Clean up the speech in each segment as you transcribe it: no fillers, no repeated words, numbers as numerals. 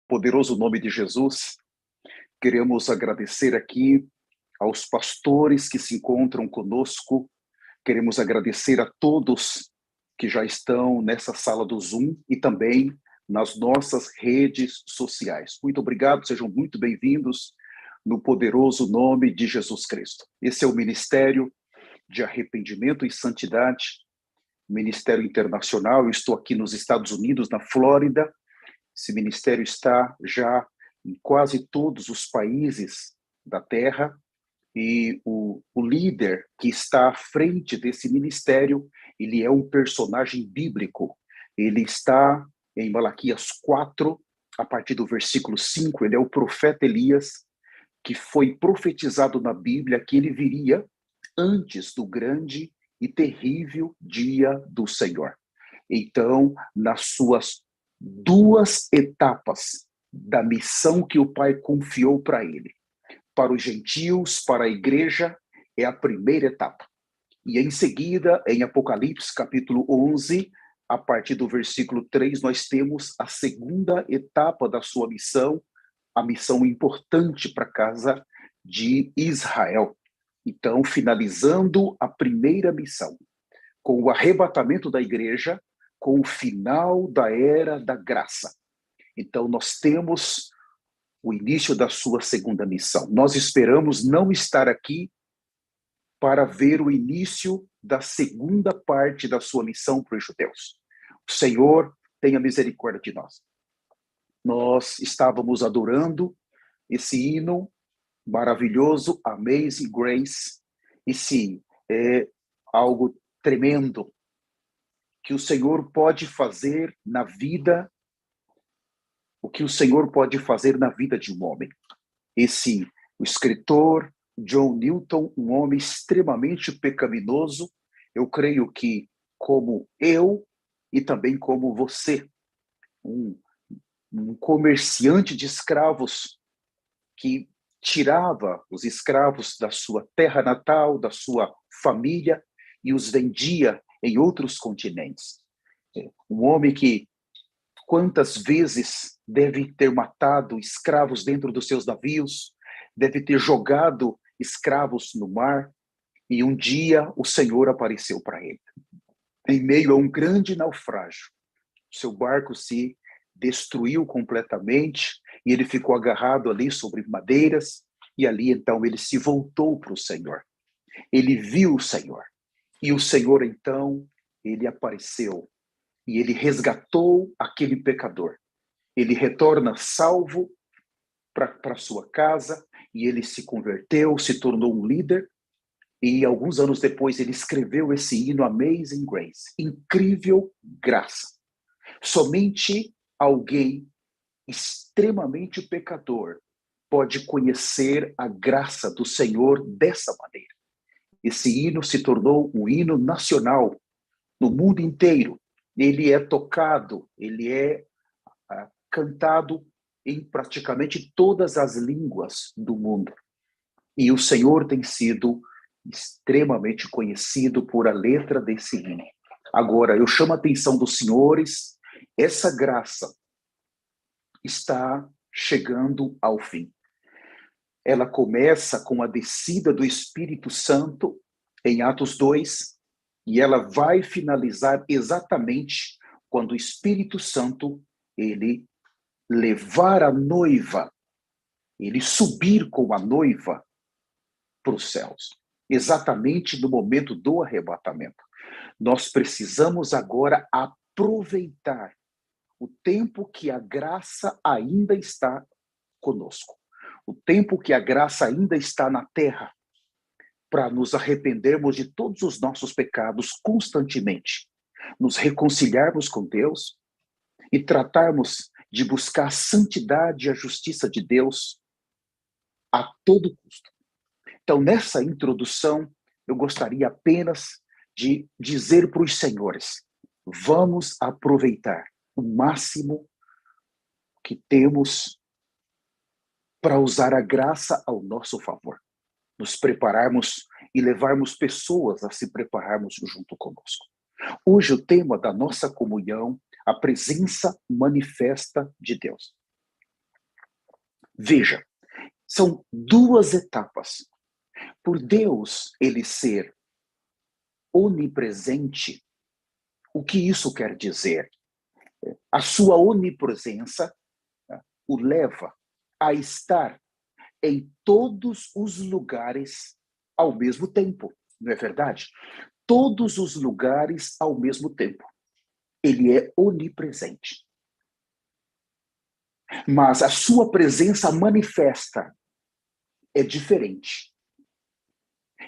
poderoso nome de Jesus, queremos agradecer aqui aos pastores que se encontram conosco, queremos agradecer a todos que já estão nessa sala do Zoom e também nas nossas redes sociais. Muito obrigado, sejam muito bem-vindos no poderoso nome de Jesus Cristo. Esse é o Ministério de Arrependimento e Santidade, Ministério Internacional. Eu estou aqui nos Estados Unidos, na Flórida. Esse ministério está já em quase todos os países da Terra e o líder que está à frente desse ministério, ele é um personagem bíblico. Ele está em Malaquias 4, a partir do versículo 5, ele é o profeta Elias, que foi profetizado na Bíblia que ele viria antes do grande e terrível dia do Senhor. Então, nas suas duas etapas da missão que o Pai confiou para ele, para os gentios, para a igreja, é a primeira etapa. E em seguida, em Apocalipse, capítulo 11, a partir do versículo 3, nós temos a segunda etapa da sua missão, a missão importante para a casa de Israel. Então, finalizando a primeira missão, com o arrebatamento da igreja, com o final da era da graça. Então, nós temos o início da sua segunda missão. Nós esperamos não estar aqui para ver o início da segunda parte da sua missão para os judeus. O Senhor tenha misericórdia de nós. Nós estávamos adorando esse hino maravilhoso, Amazing Grace, e sim, é algo tremendo que o Senhor pode fazer na vida, o que o Senhor pode fazer na vida de um homem. O escritor John Newton, um homem extremamente pecaminoso, eu creio que como eu e também como você, um comerciante de escravos que tirava os escravos da sua terra natal, da sua família e os vendia em outros continentes. Um homem que quantas vezes deve ter matado escravos dentro dos seus navios, deve ter jogado escravos no mar, e um dia o Senhor apareceu para ele. Em meio a um grande naufrágio, seu barco se destruiu completamente e ele ficou agarrado ali sobre madeiras, e ali então ele se voltou para o Senhor. Ele viu o Senhor, e o Senhor então, ele apareceu, e ele resgatou aquele pecador. Ele retorna salvo para sua casa, e ele se converteu, se tornou um líder, e alguns anos depois ele escreveu esse hino Amazing Grace, incrível graça. Somente alguém extremamente pecador pode conhecer a graça do Senhor dessa maneira. Esse hino se tornou um hino nacional no mundo inteiro. Ele é tocado, ele é cantado em praticamente todas as línguas do mundo. E o Senhor tem sido extremamente conhecido por a letra desse hino. Agora, eu chamo a atenção dos senhores, essa graça está chegando ao fim. Ela começa com a descida do Espírito Santo em Atos 2, e ela vai finalizar exatamente quando o Espírito Santo, ele levar a noiva, ele subir com a noiva para os céus, exatamente no momento do arrebatamento. Nós precisamos agora aproveitar o tempo que a graça ainda está conosco, o tempo que a graça ainda está na terra, para nos arrependermos de todos os nossos pecados constantemente, nos reconciliarmos com Deus e tratarmos de buscar a santidade e a justiça de Deus a todo custo. Então, nessa introdução, eu gostaria apenas de dizer para os senhores, vamos aproveitar o máximo que temos para usar a graça ao nosso favor, nos prepararmos e levarmos pessoas a se prepararmos junto conosco. Hoje o tema da nossa comunhão, a presença manifesta de Deus. Veja, são duas etapas. Por Deus, ele ser onipresente, o que isso quer dizer? A sua onipresença, né, o leva a estar em todos os lugares ao mesmo tempo, não é verdade? Todos os lugares ao mesmo tempo. Ele é onipresente. Mas a sua presença manifesta é diferente.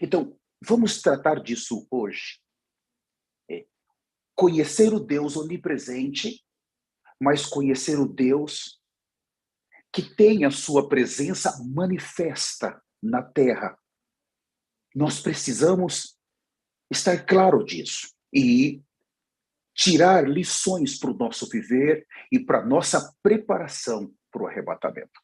Então, vamos tratar disso hoje. Conhecer o Deus onipresente, mas conhecer o Deus que tem a sua presença manifesta na terra. Nós precisamos estar claro disso e tirar lições para o nosso viver e para a nossa preparação para o arrebatamento.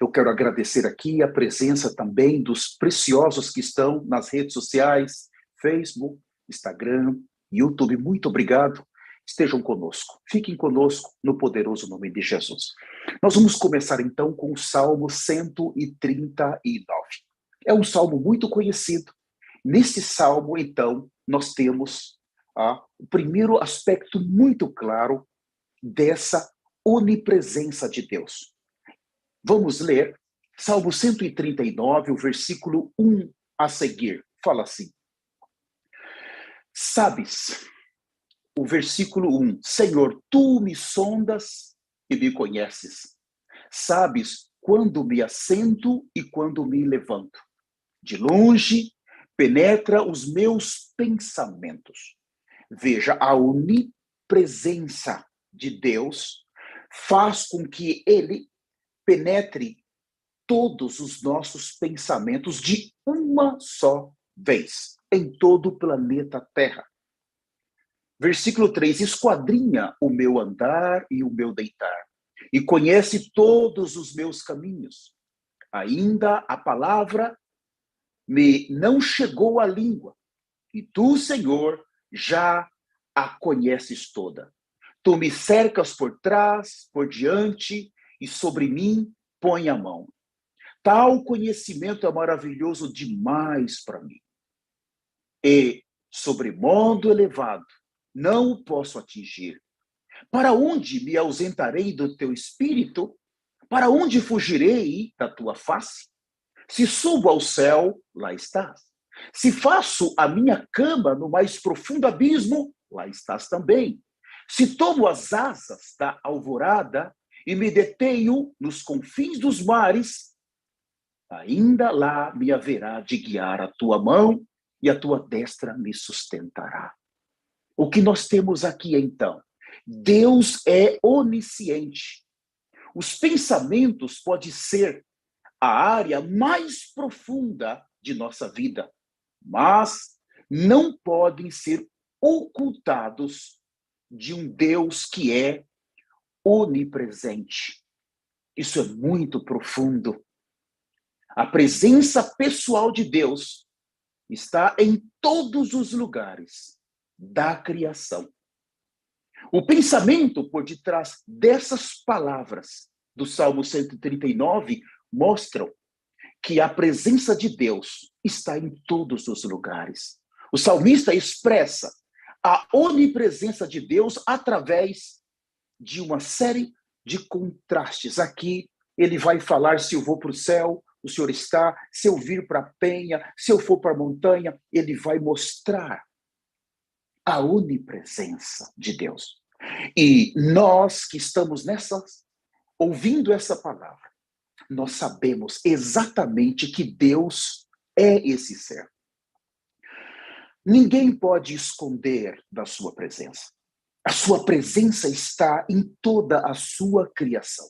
Eu quero agradecer aqui a presença também dos preciosos que estão nas redes sociais, Facebook, Instagram, YouTube. Muito obrigado. Estejam conosco. Fiquem conosco no poderoso nome de Jesus. Nós vamos começar então com o Salmo 139. É um salmo muito conhecido. Nesse salmo, então, nós temos o primeiro aspecto muito claro dessa onipresença de Deus. Vamos ler Salmo 139, o versículo 1 a seguir. Fala assim: Sabes, o versículo 1, Senhor, tu me sondas e me conheces. Sabes quando me assento e quando me levanto. De longe, penetra os meus pensamentos. Veja, a onipresença de Deus faz com que ele penetre todos os nossos pensamentos de uma só vez, em todo o planeta Terra. Versículo 3, esquadrinha o meu andar e o meu deitar, e conhece todos os meus caminhos. Ainda a palavra me não chegou à língua, e tu, Senhor, já a conheces toda. Tu me cercas por trás, por diante, e sobre mim põe a mão. Tal conhecimento é maravilhoso demais para mim. E, sobremodo elevado, não o posso atingir. Para onde me ausentarei do teu espírito? Para onde fugirei da tua face? Se subo ao céu, lá estás. Se faço a minha cama no mais profundo abismo, lá estás também. Se tomo as asas da alvorada e me detenho nos confins dos mares, ainda lá me haverá de guiar a tua mão e a tua destra me sustentará. O que nós temos aqui, então? Deus é onisciente. Os pensamentos podem ser a área mais profunda de nossa vida, mas não podem ser ocultados de um Deus que é onipresente. Isso é muito profundo. A presença pessoal de Deus está em todos os lugares da criação. O pensamento por detrás dessas palavras do Salmo 139 mostram que a presença de Deus está em todos os lugares. O salmista expressa a onipresença de Deus através de uma série de contrastes. Aqui ele vai falar: se eu vou para o céu, o Senhor está; se eu vir para a penha, se eu for para a montanha, ele vai mostrar a onipresença de Deus. E nós que estamos ouvindo essa palavra, nós sabemos exatamente que Deus é esse ser. Ninguém pode esconder da sua presença. A sua presença está em toda a sua criação.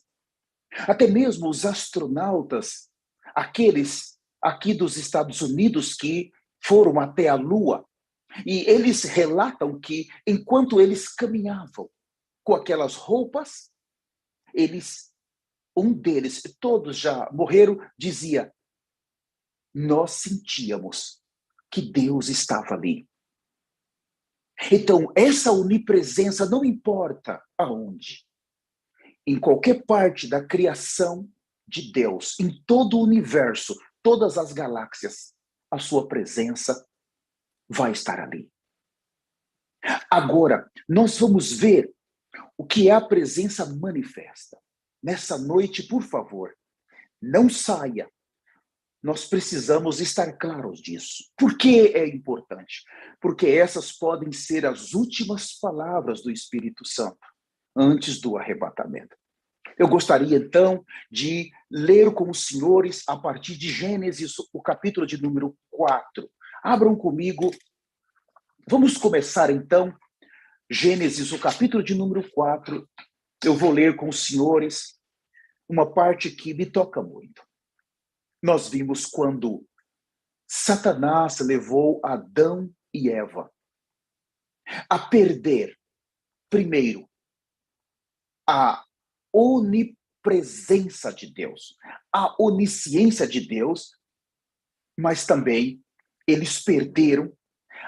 Até mesmo os astronautas, aqueles aqui dos Estados Unidos que foram até a Lua, e eles relatam que enquanto eles caminhavam com aquelas roupas, um deles, todos já morreram, dizia: nós sentíamos que Deus estava ali. Então, essa onipresença não importa aonde. Em qualquer parte da criação, de Deus em todo o universo, todas as galáxias, a sua presença vai estar ali. Agora, nós vamos ver o que é a presença manifesta. Nessa noite, por favor, não saia. Nós precisamos estar claros disso. Por que é importante? Porque essas podem ser as últimas palavras do Espírito Santo antes do arrebatamento. Eu gostaria, então, de ler com os senhores a partir de Gênesis, o capítulo de número 4. Abram comigo. Vamos começar, então, Gênesis, o capítulo de número 4. Eu vou ler com os senhores uma parte que me toca muito. Nós vimos quando Satanás levou Adão e Eva a perder, primeiro, a onipresença de Deus, a onisciência de Deus, mas também eles perderam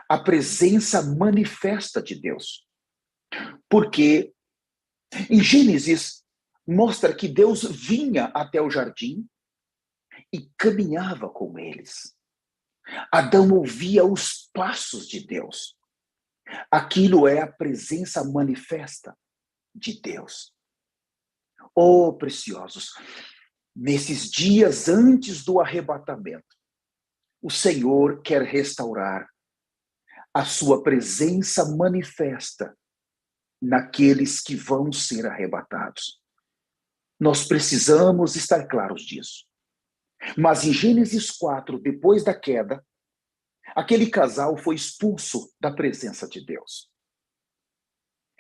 a presença manifesta de Deus. Porque em Gênesis mostra que Deus vinha até o jardim e caminhava com eles. Adão ouvia os passos de Deus. Aquilo é a presença manifesta de Deus. Oh, preciosos, nesses dias antes do arrebatamento, o Senhor quer restaurar a sua presença manifesta naqueles que vão ser arrebatados. Nós precisamos estar claros disso. Mas em Gênesis 4, depois da queda, aquele casal foi expulso da presença de Deus.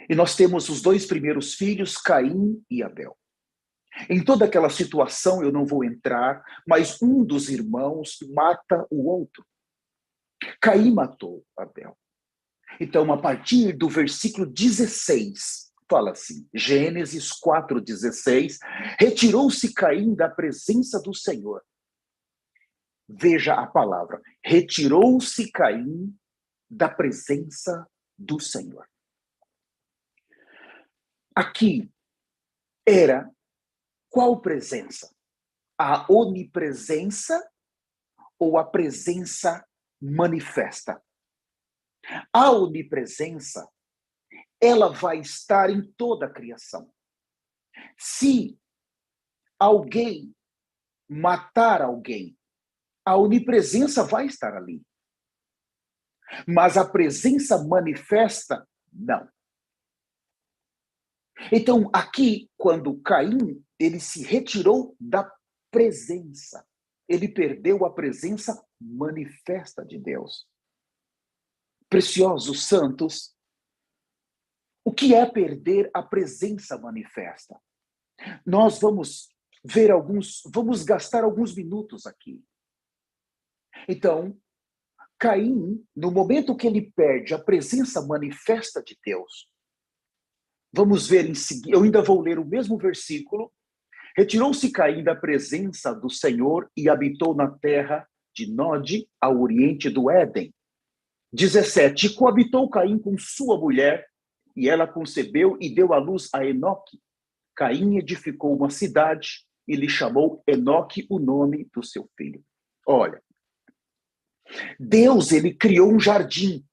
E nós temos os dois primeiros filhos, Caim e Abel. Em toda aquela situação, eu não vou entrar, mas um dos irmãos mata o outro. Caim matou Abel. Então, a partir do versículo 16, fala assim, Gênesis 4:16, retirou-se Caim da presença do Senhor. Veja a palavra, retirou-se Caim da presença do Senhor. Aqui era qual presença? A onipresença ou a presença manifesta? A onipresença, ela vai estar em toda a criação. Se alguém matar alguém, a onipresença vai estar ali. Mas a presença manifesta, não. Então, aqui, quando Caim, ele se retirou da presença, ele perdeu a presença manifesta de Deus. Preciosos santos, o que é perder a presença manifesta? Nós vamos gastar alguns minutos aqui. Então, Caim, no momento que ele perde a presença manifesta de Deus, vamos ver em seguida, eu ainda vou ler o mesmo versículo. Retirou-se Caim da presença do Senhor e habitou na terra de Nod, ao oriente do Éden. 17. E coabitou Caim com sua mulher, e ela concebeu e deu à luz a Enoque. Caim edificou uma cidade e lhe chamou Enoque o nome do seu filho. Olha, Deus, ele criou um jardim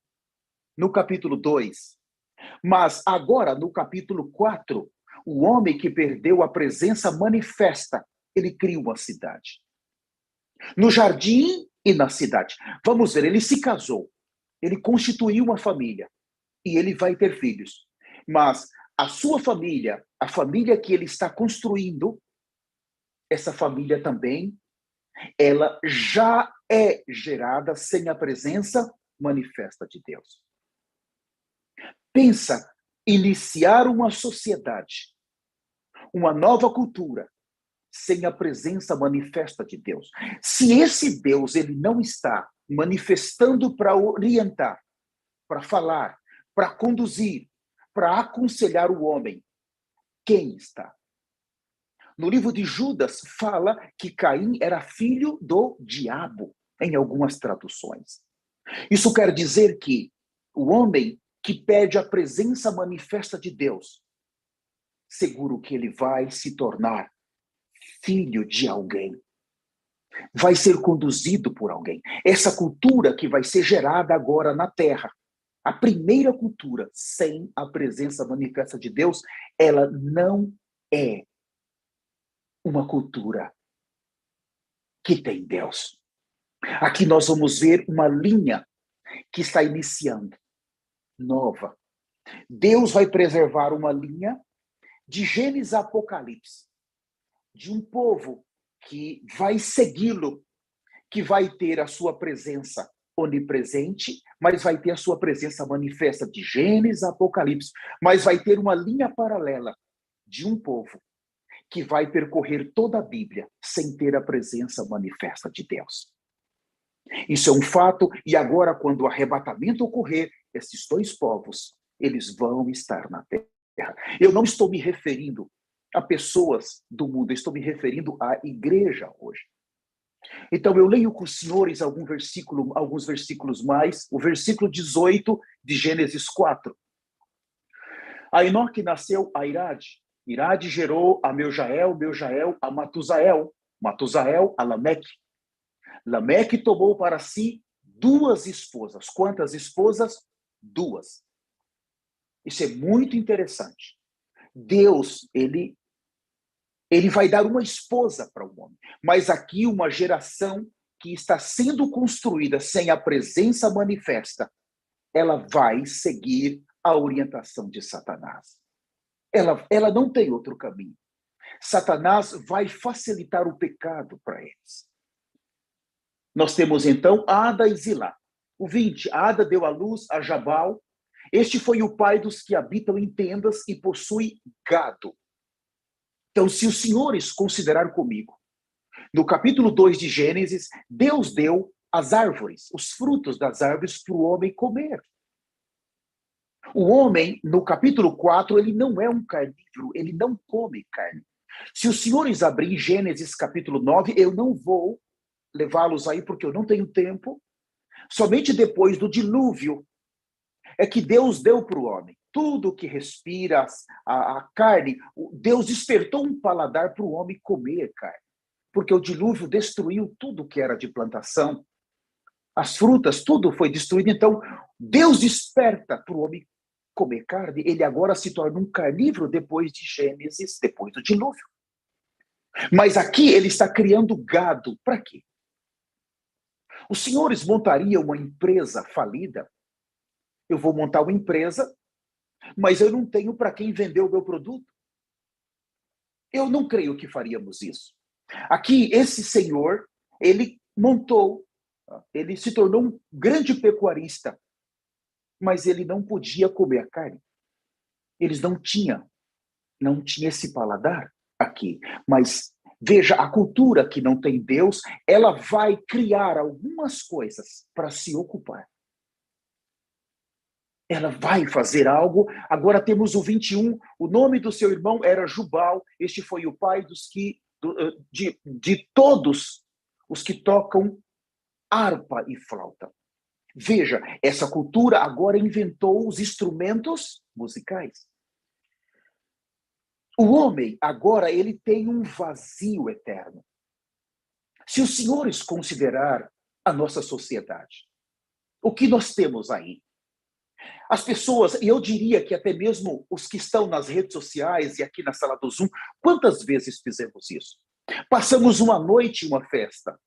no capítulo 2, mas agora no capítulo 4, o homem que perdeu a presença manifesta, ele cria uma cidade. No jardim e na cidade. Vamos ver, ele se casou, ele constituiu uma família e ele vai ter filhos. Mas a sua família, a família que ele está construindo, essa família também, ela já é gerada sem a presença manifesta de Deus. Pensa, iniciar uma sociedade, uma nova cultura, sem a presença manifesta de Deus. Se esse Deus ele não está manifestando para orientar, para falar, para conduzir, para aconselhar o homem, quem está? No livro de Judas fala que Caim era filho do diabo, em algumas traduções. Isso quer dizer que o homem que pede a presença manifesta de Deus, seguro que ele vai se tornar filho de alguém. Vai ser conduzido por alguém. Essa cultura que vai ser gerada agora na Terra, a primeira cultura sem a presença manifesta de Deus, ela não é uma cultura que tem Deus. Aqui nós vamos ver uma linha que está iniciando, nova. Deus vai preservar uma linha de Gênesis a Apocalipse, de um povo que vai segui-lo, que vai ter a sua presença onipresente, mas vai ter a sua presença manifesta de Gênesis a Apocalipse, mas vai ter uma linha paralela de um povo que vai percorrer toda a Bíblia sem ter a presença manifesta de Deus. Isso é um fato, e agora, quando o arrebatamento ocorrer, esses dois povos, eles vão estar na terra. Eu não estou me referindo a pessoas do mundo, eu estou me referindo à igreja hoje. Então, eu leio com os senhores alguns versículos mais, o versículo 18 de Gênesis 4. A Enoque nasceu a Irade, Irade gerou a Meujael, Meujael a Matusael, Matusael a Lameque. Lameque tomou para si 2 esposas. Quantas esposas? 2. Isso é muito interessante. Deus, ele vai dar uma esposa para o homem. Mas aqui uma geração que está sendo construída sem a presença manifesta, ela vai seguir a orientação de Satanás. Ela não tem outro caminho. Satanás vai facilitar o pecado para eles. Nós temos então Ada e Zilá. O 20, Ada deu à luz a Jabal. Este foi o pai dos que habitam em tendas e possui gado. Então, se os senhores considerar comigo, no capítulo 2 de Gênesis, Deus deu as árvores, os frutos das árvores para o homem comer. O homem, no capítulo 4, ele não é um carnívoro, ele não come carne. Se os senhores abrirem Gênesis capítulo 9, eu não vou levá-los aí porque eu não tenho tempo. Somente depois do dilúvio é que Deus deu para o homem tudo que respira, a carne. Deus despertou um paladar para o homem comer carne, porque o dilúvio destruiu tudo que era de plantação. As frutas, tudo foi destruído. Então, Deus desperta para o homem comer carne. Ele agora se torna um carnívoro depois de Gênesis, depois do dilúvio. Mas aqui ele está criando gado. Para quê? Os senhores montariam uma empresa falida? Eu vou montar uma empresa, mas eu não tenho para quem vender o meu produto. Eu não creio que faríamos isso. Aqui, esse senhor, ele montou, ele se tornou um grande pecuarista, mas ele não podia comer a carne. Eles não tinham esse paladar aqui. Mas veja, a cultura que não tem Deus, ela vai criar algumas coisas para se ocupar. Ela vai fazer algo. Agora temos o 21. O nome do seu irmão era Jubal. Este foi o pai de todos os que tocam harpa e flauta. Veja, essa cultura agora inventou os instrumentos musicais. O homem agora ele tem um vazio eterno. Se os senhores considerar a nossa sociedade, o que nós temos aí? As pessoas, e eu diria que até mesmo os que estão nas redes sociais e aqui na sala do Zoom, quantas vezes fizemos isso? Passamos uma noite em uma festa,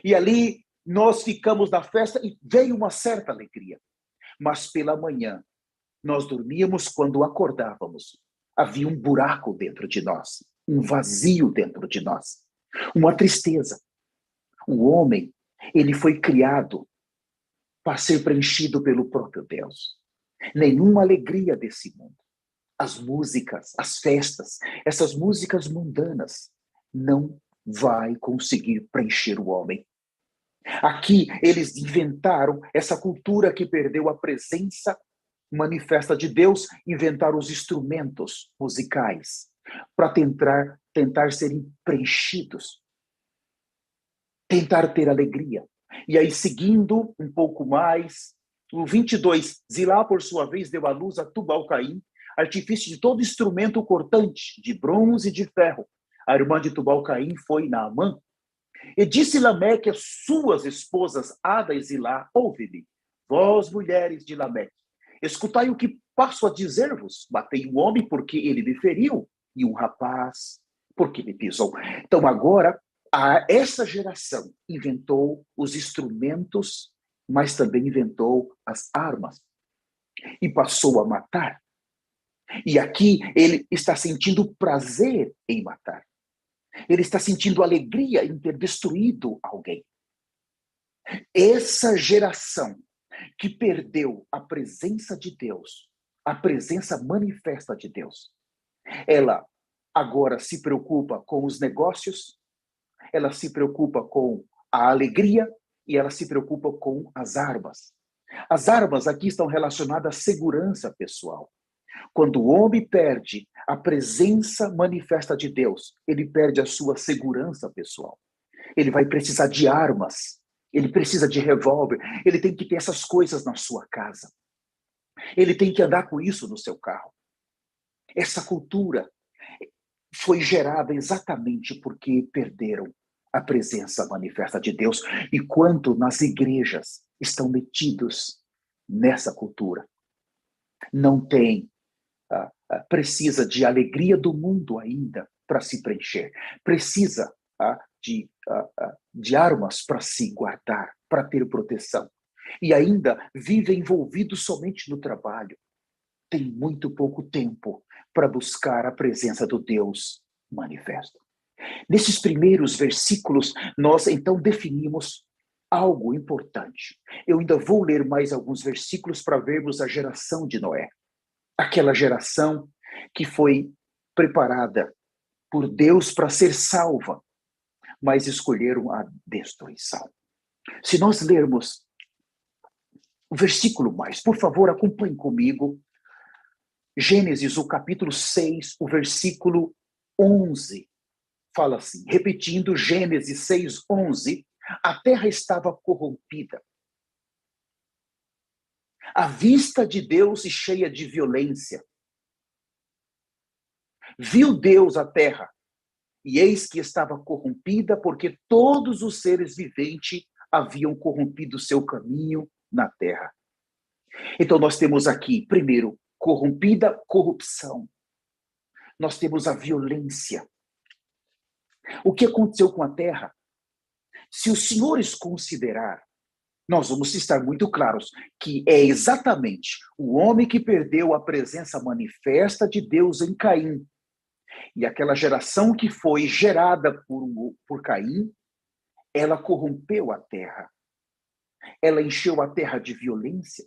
e ali nós ficamos na festa e veio uma certa alegria. Mas pela manhã, nós dormíamos, quando acordávamos, havia um buraco dentro de nós, um vazio dentro de nós, uma tristeza. O homem, ele foi criado para ser preenchido pelo próprio Deus. Nenhuma alegria desse mundo. As músicas, as festas, essas músicas mundanas não vai conseguir preencher o homem. Aqui eles inventaram essa cultura que perdeu a presença manifesta de Deus, inventaram os instrumentos musicais para tentar serem preenchidos, tentar ter alegria. E aí, seguindo um pouco mais, o 22, Zilá, por sua vez, deu à luz a Tubal-Caim, artifício de todo instrumento cortante, de bronze e de ferro. A irmã de Tubal-Caim foi Naamã. E disse Lameque às suas esposas Ada e Zilá: ouve-me, vós mulheres de Lameque, escutai o que passo a dizer-vos. Matei um homem porque ele me feriu, e um rapaz porque me pisou. Então agora, essa geração inventou os instrumentos, mas também inventou as armas. E passou a matar. E aqui ele está sentindo prazer em matar. Ele está sentindo alegria em ter destruído alguém. Essa geração que perdeu a presença de Deus, a presença manifesta de Deus, ela agora se preocupa com os negócios, ela se preocupa com a alegria e ela se preocupa com as armas. As armas aqui estão relacionadas à segurança pessoal. Quando o homem perde a presença manifesta de Deus, ele perde a sua segurança pessoal. Ele vai precisar de armas, ele precisa de revólver, ele tem que ter essas coisas na sua casa. Ele tem que andar com isso no seu carro. Essa cultura foi gerada exatamente porque perderam a presença manifesta de Deus. E quanto nas igrejas estão metidos nessa cultura, não tem, precisa de alegria do mundo ainda para se preencher, precisa de armas para se guardar, para ter proteção, e ainda vive envolvido somente no trabalho. Tem muito pouco tempo para buscar a presença do Deus manifesto. Nesses primeiros versículos, nós então definimos algo importante. Eu ainda vou ler mais alguns versículos para vermos a geração de Noé. Aquela geração que foi preparada por Deus para ser salva, mas escolheram a destruição. Se nós lermos o versículo mais, por favor, acompanhe comigo. Gênesis, o capítulo 6, o versículo 11. Fala assim, repetindo, Gênesis 6, 11. A terra estava corrompida, à vista de Deus e cheia de violência. Viu Deus a terra, e eis que estava corrompida, porque todos os seres viventes haviam corrompido seu caminho na terra. Então nós temos aqui, primeiro, corrompida, corrupção. Nós temos a violência. O que aconteceu com a terra? Se os senhores considerar, nós vamos estar muito claros que é exatamente o homem que perdeu a presença manifesta de Deus em Caim. E aquela geração que foi gerada por Caim, ela corrompeu a terra. Ela encheu a terra de violência.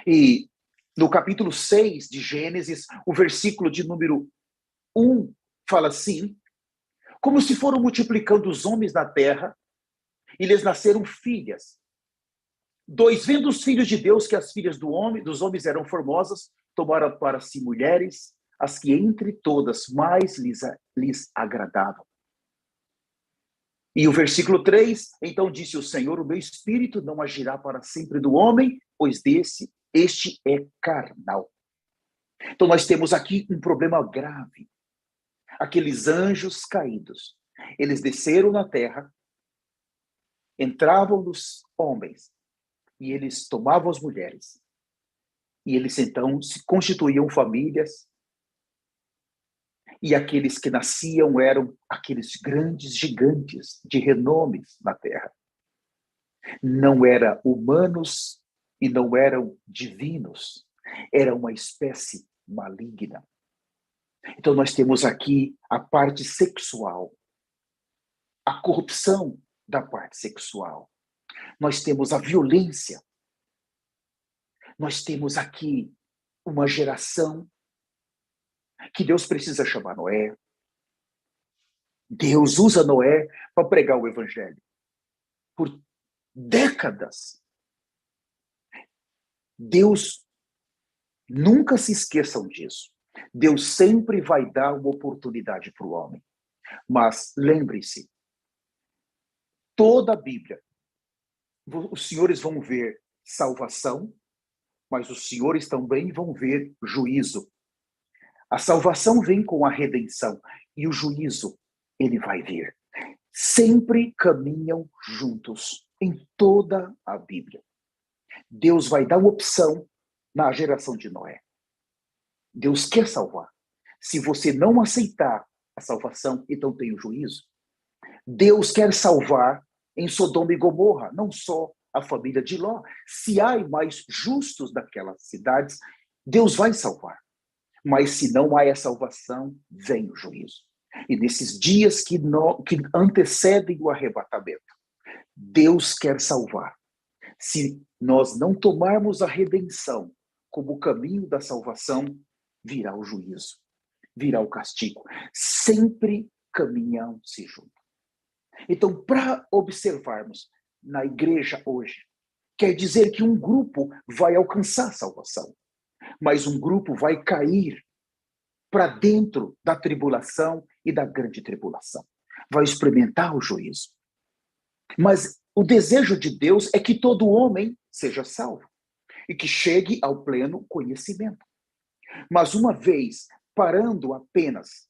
E no capítulo 6 de Gênesis, o versículo de número 1 fala assim: como se foram multiplicando os homens na terra, e lhes nasceram filhas. 2, vendo os filhos de Deus que as filhas dos homens eram formosas, tomaram para si mulheres, as que entre todas mais lhes agradavam. E o versículo 3, então disse o Senhor, o meu espírito não agirá para sempre do homem, pois este é carnal. Então nós temos aqui um problema grave. Aqueles anjos caídos, eles desceram na terra, entravam nos homens, e eles tomavam as mulheres. E eles então se constituíam famílias, e aqueles que nasciam eram aqueles grandes gigantes de renomes na terra. Não eram humanos e não eram divinos. Era uma espécie maligna. Então nós temos aqui a parte sexual, a corrupção da parte sexual. Nós temos a violência. Nós temos aqui uma geração que Deus precisa chamar Noé. Deus usa Noé para pregar o evangelho. Por décadas. Deus, nunca se esqueçam disso. Deus sempre vai dar uma oportunidade para o homem. Mas lembre-se, toda a Bíblia, os senhores vão ver salvação, mas os senhores também vão ver juízo. A salvação vem com a redenção e o juízo, ele vai vir. Sempre caminham juntos em toda a Bíblia. Deus vai dar uma opção na geração de Noé. Deus quer salvar. Se você não aceitar a salvação, então tem o juízo. Deus quer salvar em Sodoma e Gomorra, não só a família de Ló. Se há mais justos daquelas cidades, Deus vai salvar. Mas se não há a salvação, vem o juízo. E nesses dias que antecedem o arrebatamento, Deus quer salvar. Se nós não tomarmos a redenção como o caminho da salvação, virá o juízo, virá o castigo. Sempre caminham-se juntos. Então, para observarmos na igreja hoje, quer dizer que um grupo vai alcançar a salvação, mas um grupo vai cair para dentro da tribulação e da grande tribulação. Vai experimentar o juízo. Mas o desejo de Deus é que todo homem seja salvo e que chegue ao pleno conhecimento. Mas uma vez parando apenas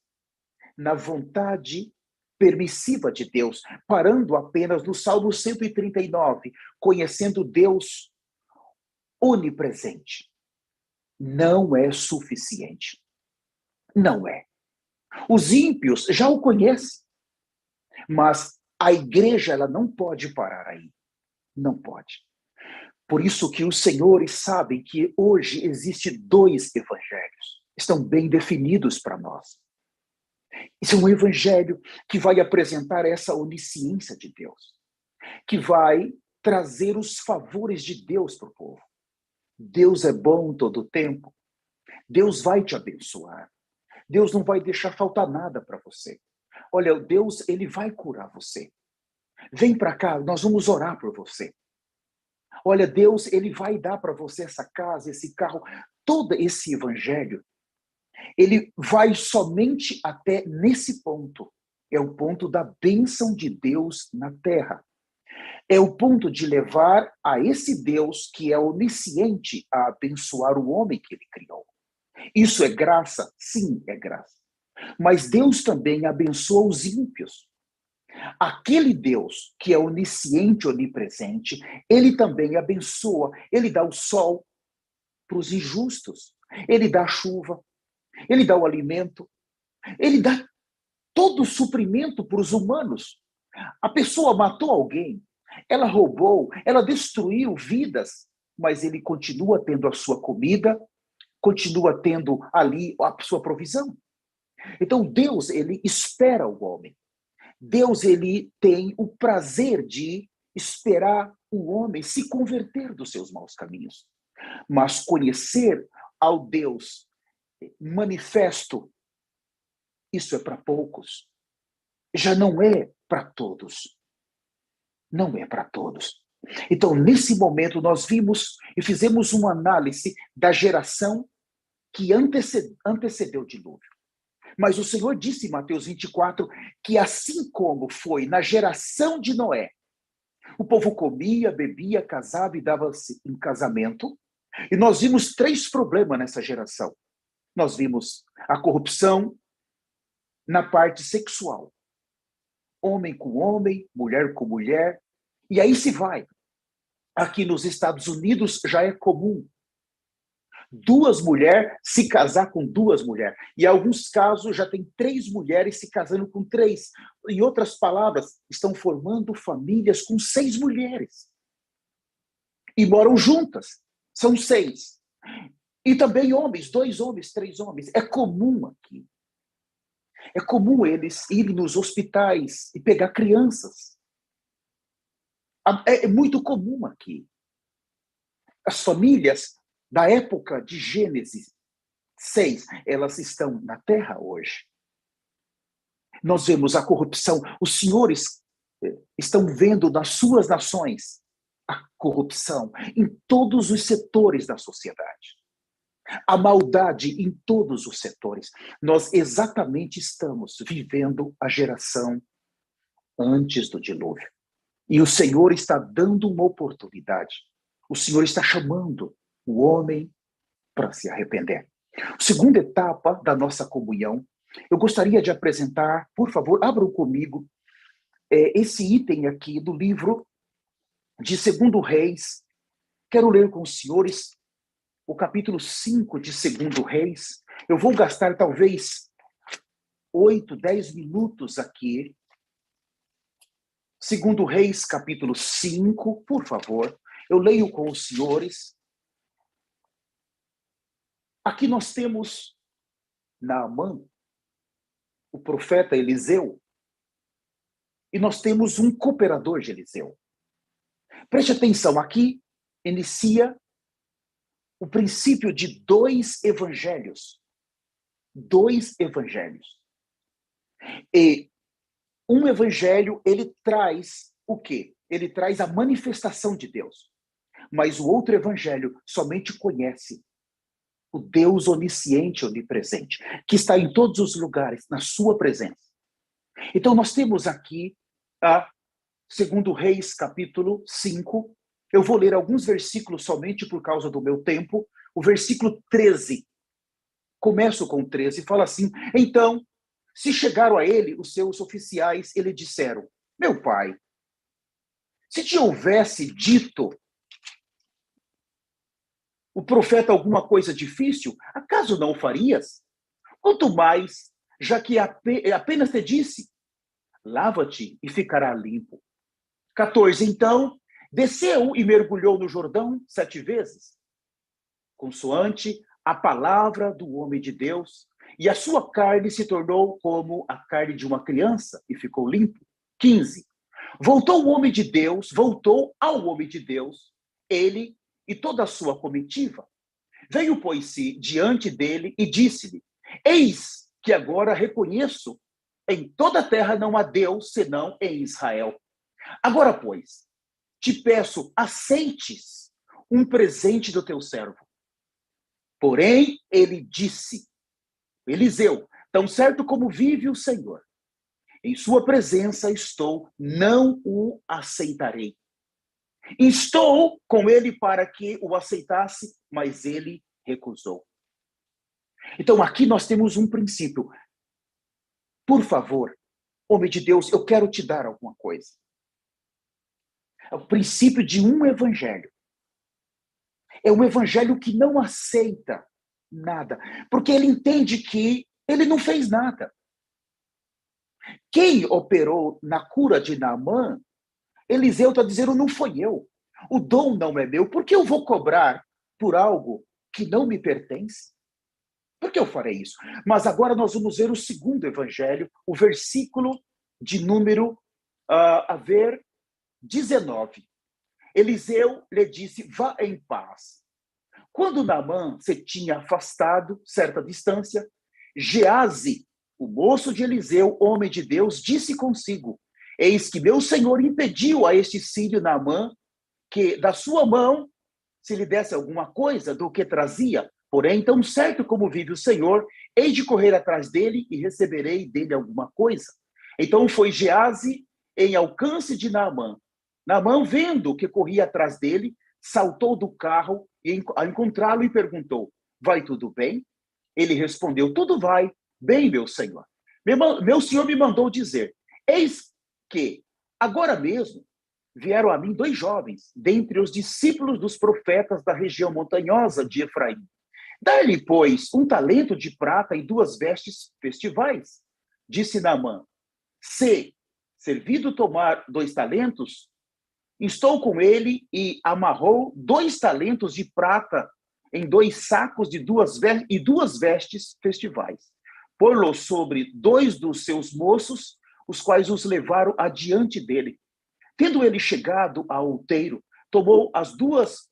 na vontade permissiva de Deus, parando apenas no Salmo 139, conhecendo Deus onipresente, não é suficiente. Não é. Os ímpios já o conhecem, mas a igreja ela não pode parar aí. Não pode. Por isso que os senhores sabem que hoje existe 2 evangelhos. Estão bem definidos para nós. Esse é um evangelho que vai apresentar essa onisciência de Deus, que vai trazer os favores de Deus para o povo. Deus é bom todo o tempo. Deus vai te abençoar. Deus não vai deixar faltar nada para você. Olha, Deus, ele vai curar você. Vem para cá, nós vamos orar por você. Olha, Deus, ele vai dar para você essa casa, esse carro, todo esse evangelho. Ele vai somente até nesse ponto. É o ponto da bênção de Deus na terra. É o ponto de levar a esse Deus que é onisciente a abençoar o homem que ele criou. Isso é graça? Sim, é graça. Mas Deus também abençoa os ímpios. Aquele Deus que é onisciente, onipresente, ele também abençoa. Ele dá o sol para os injustos. Ele dá a chuva. Ele dá o alimento. Ele dá todo o suprimento para os humanos. A pessoa matou alguém. Ela roubou. Ela destruiu vidas. Mas ele continua tendo a sua comida, continua tendo ali a sua provisão. Então, Deus, ele espera o homem. Deus, ele tem o prazer de esperar o homem se converter dos seus maus caminhos. Mas conhecer ao Deus manifesto, isso é para poucos. Já não é para todos. Não é para todos. Então, nesse momento, nós vimos e fizemos uma análise da geração que antecedeu o dilúvio. Mas o Senhor disse em Mateus 24 que assim como foi na geração de Noé, o povo comia, bebia, casava e dava-se em casamento, e nós vimos 3 problemas nessa geração. Nós vimos a corrupção na parte sexual. Homem com homem, mulher com mulher, e aí se vai. Aqui nos Estados Unidos já é comum 2 mulheres se casar com 2 mulheres. E em alguns casos já tem 3 mulheres se casando com 3. Em outras palavras, estão formando famílias com 6 mulheres. E moram juntas. São 6. E também homens, 2 homens, 3 homens. É comum aqui. É comum eles irem nos hospitais e pegar crianças. É muito comum aqui. As famílias da época de Gênesis 6, elas estão na terra hoje. Nós vemos a corrupção. Os senhores estão vendo nas suas nações a corrupção em todos os setores da sociedade. A maldade em todos os setores. Nós exatamente estamos vivendo a geração antes do dilúvio. E o Senhor está dando uma oportunidade. O Senhor está chamando o homem para se arrepender. Segunda etapa da nossa comunhão, eu gostaria de apresentar, por favor, abram comigo esse item aqui do livro de 2 Reis. Quero ler com os senhores o capítulo 5 de 2 Reis. Eu vou gastar talvez 8, 10 minutos aqui. 2 Reis, capítulo 5, por favor. Eu leio com os senhores. Aqui nós temos Naamã, o profeta Eliseu, e nós temos um cooperador de Eliseu. Preste atenção, aqui inicia o princípio de 2 evangelhos. 2 evangelhos. E um evangelho, ele traz o quê? Ele traz a manifestação de Deus. Mas o outro evangelho somente conhece o Deus onisciente, onipresente, que está em todos os lugares, na sua presença. Então nós temos aqui a 2 Reis, capítulo 5. Eu vou ler alguns versículos somente por causa do meu tempo. O versículo 13. Começo com 13, fala assim: Então, se chegaram a ele os seus oficiais, ele disseram: Meu pai, se te houvesse dito o profeta alguma coisa difícil, acaso não o farias? Quanto mais, já que apenas te disse: Lava-te e ficará limpo. 14. Então, desceu e mergulhou no Jordão 7 vezes, consoante a palavra do homem de Deus, e a sua carne se tornou como a carne de uma criança, e ficou limpo. 15. Voltou ao homem de Deus, ele e toda a sua comitiva. Veio, pois-se, diante dele e disse-lhe: Eis que agora reconheço, em toda a terra não há Deus, senão em Israel. Agora, pois, te peço, aceites um presente do teu servo. Porém, ele disse, Eliseu, tão certo como vive o Senhor, em sua presença estou, não o aceitarei. Estou com ele para que o aceitasse, mas ele recusou. Então, aqui nós temos um princípio. Por favor, homem de Deus, eu quero te dar alguma coisa. É o princípio de um evangelho. É um evangelho que não aceita nada, porque ele entende que ele não fez nada. Quem operou na cura de Naamã, Eliseu está dizendo, não foi eu. O dom não é meu. Por que eu vou cobrar por algo que não me pertence? Por que eu farei isso? Mas agora nós vamos ver o segundo evangelho, o versículo de número 19. Eliseu lhe disse, vá em paz. Quando Naamã se tinha afastado certa distância, Geazi, o moço de Eliseu, homem de Deus, disse consigo, eis que meu senhor impediu a este sírio Naamã que da sua mão se lhe desse alguma coisa do que trazia. Porém, tão certo como vive o Senhor, hei de correr atrás dele e receberei dele alguma coisa. Então foi Geazi em alcance de Naamã. Naamã, vendo que corria atrás dele, saltou do carro e, ao encontrá-lo, e perguntou, vai tudo bem? Ele respondeu, tudo vai bem, meu senhor. Meu senhor me mandou dizer, eis que, agora mesmo, vieram a mim 2 jovens, dentre os discípulos dos profetas da região montanhosa de Efraim. Dá-lhe, pois, 1 talento de prata e 2 vestes festivais. Disse Naamã, se servido tomar 2 talentos, estou com ele, e amarrou 2 talentos de prata em 2 sacos de 2 vestes festivais. Pô-lo sobre 2 dos seus moços, os quais os levaram adiante dele. Tendo ele chegado ao outeiro, tomou as 2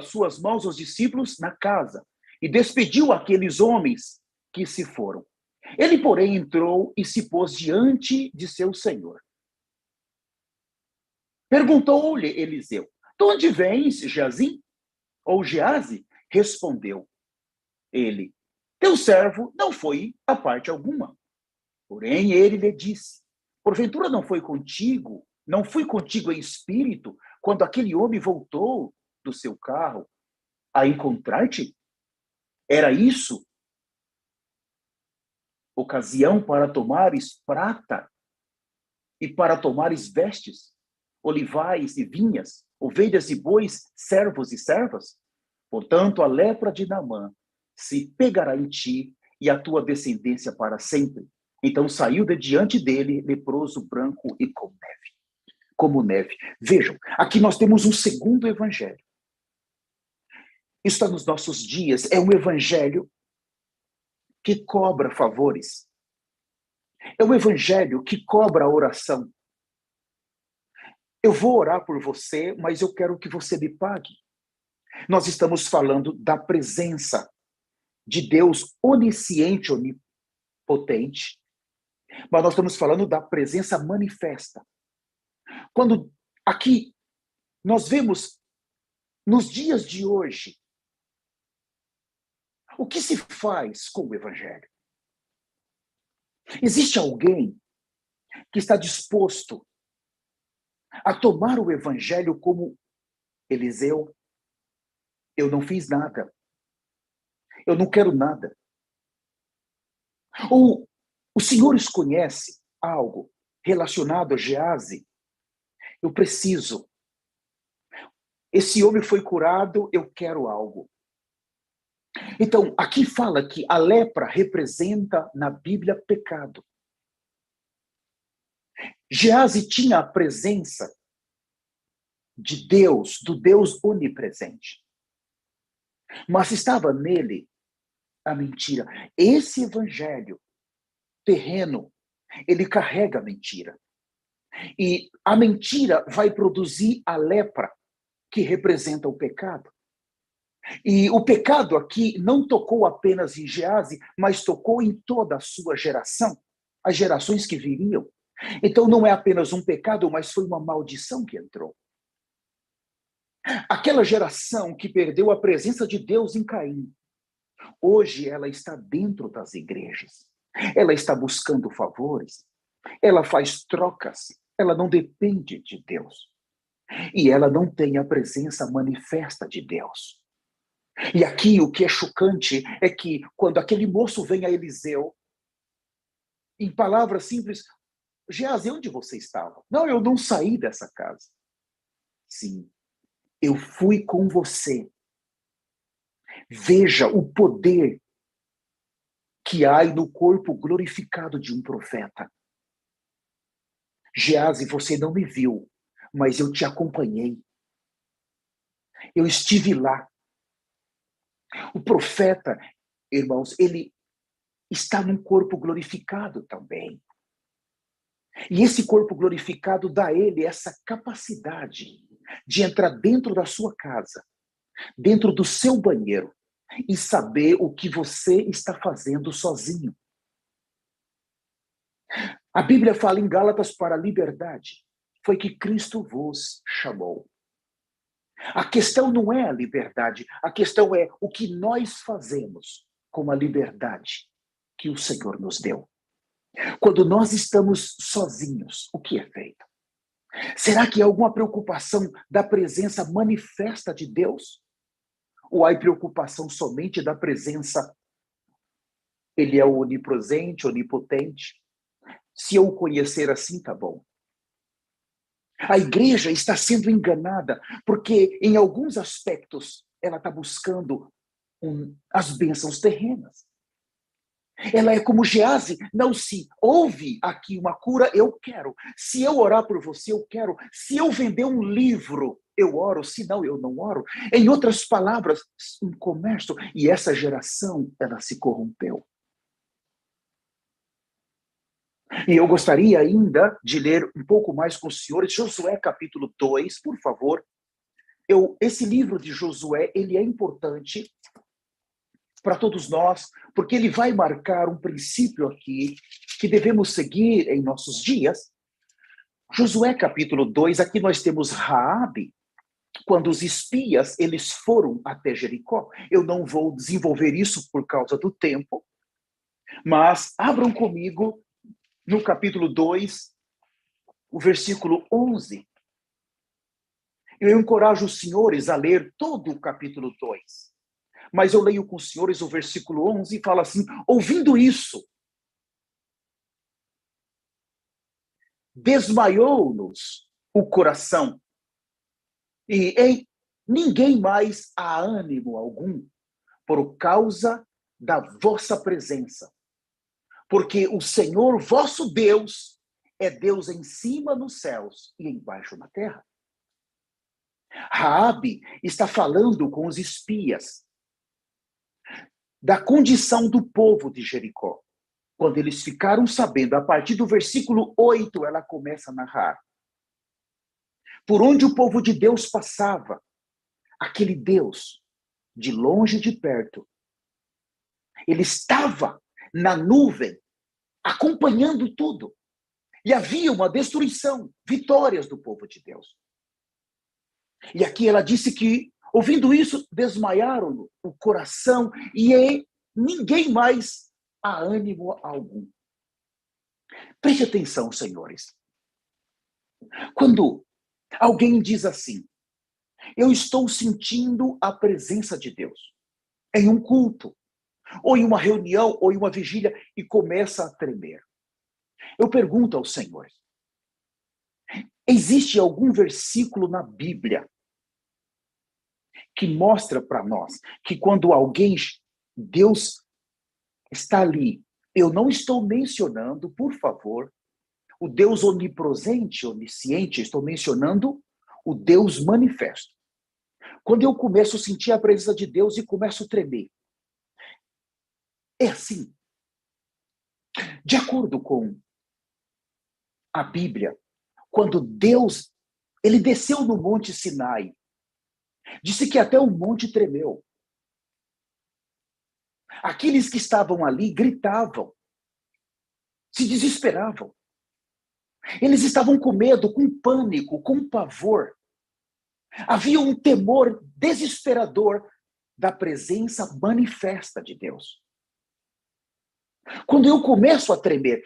suas mãos aos discípulos na casa e despediu aqueles homens que se foram. Ele, porém, entrou e se pôs diante de seu senhor. Perguntou-lhe Eliseu, de onde vens, Geazi? Ou Geazi? Respondeu ele, teu servo não foi a parte alguma. Porém, ele lhe disse, porventura não fui contigo em espírito, quando aquele homem voltou do seu carro a encontrar-te? Era isso ocasião para tomares prata e para tomares vestes, olivais e vinhas, ovelhas e bois, servos e servas? Portanto, a lepra de Naamã se pegará em ti e a tua descendência para sempre. Então saiu de diante dele, leproso, branco e como neve. Como neve. Vejam, aqui nós temos um segundo evangelho. Isso está nos nossos dias. É um evangelho que cobra favores. É um evangelho que cobra a oração. Eu vou orar por você, mas eu quero que você me pague. Nós estamos falando da presença de Deus onisciente, onipotente, mas nós estamos falando da presença manifesta. Quando aqui nós vemos, nos dias de hoje, o que se faz com o evangelho? Existe alguém que está disposto a tomar o evangelho como Eliseu? Eu não fiz nada. Eu não quero nada. Ou os senhores conhecem algo relacionado a Geazi? Eu preciso. Esse homem foi curado, eu quero algo. Então, aqui fala que a lepra representa na Bíblia pecado. Geazi tinha a presença de Deus, do Deus onipresente. Mas estava nele a mentira. Esse evangelho terreno, ele carrega a mentira. E a mentira vai produzir a lepra, que representa o pecado. E o pecado aqui não tocou apenas em Geazi, mas tocou em toda a sua geração, as gerações que viriam. Então não é apenas um pecado, mas foi uma maldição que entrou. Aquela geração que perdeu a presença de Deus em Caim, hoje ela está dentro das igrejas. Ela está buscando favores, ela faz trocas, ela não depende de Deus. E ela não tem a presença manifesta de Deus. E aqui o que é chocante é que quando aquele moço vem a Eliseu, em palavras simples, Geazi, onde você estava? Não, eu não saí dessa casa. Sim, eu fui com você. Veja o poder que há no corpo glorificado de um profeta. Geazi, você não me viu, mas eu te acompanhei. Eu estive lá. O profeta, irmãos, ele está num corpo glorificado também. E esse corpo glorificado dá a ele essa capacidade de entrar dentro da sua casa, dentro do seu banheiro, e saber o que você está fazendo sozinho. A Bíblia fala em Gálatas para a liberdade. Foi que Cristo vos chamou. A questão não é a liberdade, a questão é o que nós fazemos com a liberdade que o Senhor nos deu. Quando nós estamos sozinhos, o que é feito? Será que há alguma preocupação da presença manifesta de Deus? Ou há preocupação somente da presença? Ele é onipresente, onipotente. Se eu o conhecer assim, tá bom. A igreja está sendo enganada, porque em alguns aspectos ela está buscando as bênçãos terrenas. Ela é como Geazi, não, se houve aqui uma cura, eu quero. Se eu orar por você, eu quero. Se eu vender um livro, eu oro. Se não, eu não oro. Em outras palavras, um comércio. E essa geração, ela se corrompeu. E eu gostaria ainda de ler um pouco mais com os senhores, Josué capítulo 2, por favor. Esse livro de Josué, ele é importante para todos nós, porque ele vai marcar um princípio aqui que devemos seguir em nossos dias. Josué capítulo 2, aqui nós temos Raabe, quando os espias eles foram até Jericó. Eu não vou desenvolver isso por causa do tempo, mas abram comigo no capítulo 2, o versículo 11. Eu encorajo os senhores a ler todo o capítulo 2. Mas eu leio com os senhores o versículo 11 e fala assim: ouvindo isso, desmaiou-nos o coração, e em ninguém mais há ânimo algum, por causa da vossa presença. Porque o Senhor vosso Deus é Deus em cima nos céus e embaixo na terra. Raabe está falando com os espias da condição do povo de Jericó. Quando eles ficaram sabendo, a partir do versículo 8, ela começa a narrar. Por onde o povo de Deus passava, aquele Deus, de longe e de perto, ele estava na nuvem, acompanhando tudo. E havia uma destruição, vitórias do povo de Deus. E aqui ela disse que, ouvindo isso, desmaiaram o coração e ninguém mais há ânimo algum. Preste atenção, senhores. Quando alguém diz assim, eu estou sentindo a presença de Deus em um culto, ou em uma reunião, ou em uma vigília, e começa a tremer. Eu pergunto aos senhores, existe algum versículo na Bíblia que mostra para nós que quando alguém, Deus está ali, eu não estou mencionando, por favor, o Deus onipresente, onisciente, estou mencionando o Deus manifesto. Quando eu começo a sentir a presença de Deus e começo a tremer, é assim. De acordo com a Bíblia, quando Deus, ele desceu no Monte Sinai, disse que até o monte tremeu. Aqueles que estavam ali gritavam, se desesperavam. Eles estavam com medo, com pânico, com pavor. Havia um temor desesperador da presença manifesta de Deus. Quando eu começo a tremer,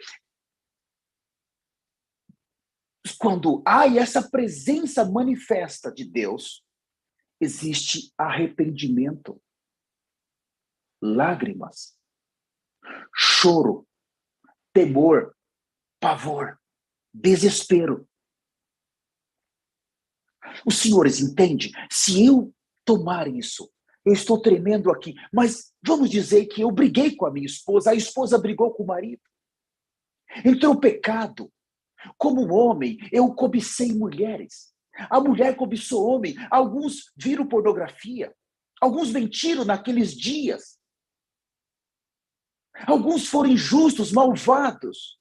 quando há essa presença manifesta de Deus, existe arrependimento, lágrimas, choro, temor, pavor, desespero. Os senhores entendem? Se eu tomar isso, eu estou tremendo aqui, mas vamos dizer que eu briguei com a minha esposa, a esposa brigou com o marido. Entrou pecado. Como homem, eu cobicei mulheres. A mulher cobiçou homem. Alguns viram pornografia. Alguns mentiram naqueles dias. Alguns foram injustos, malvados.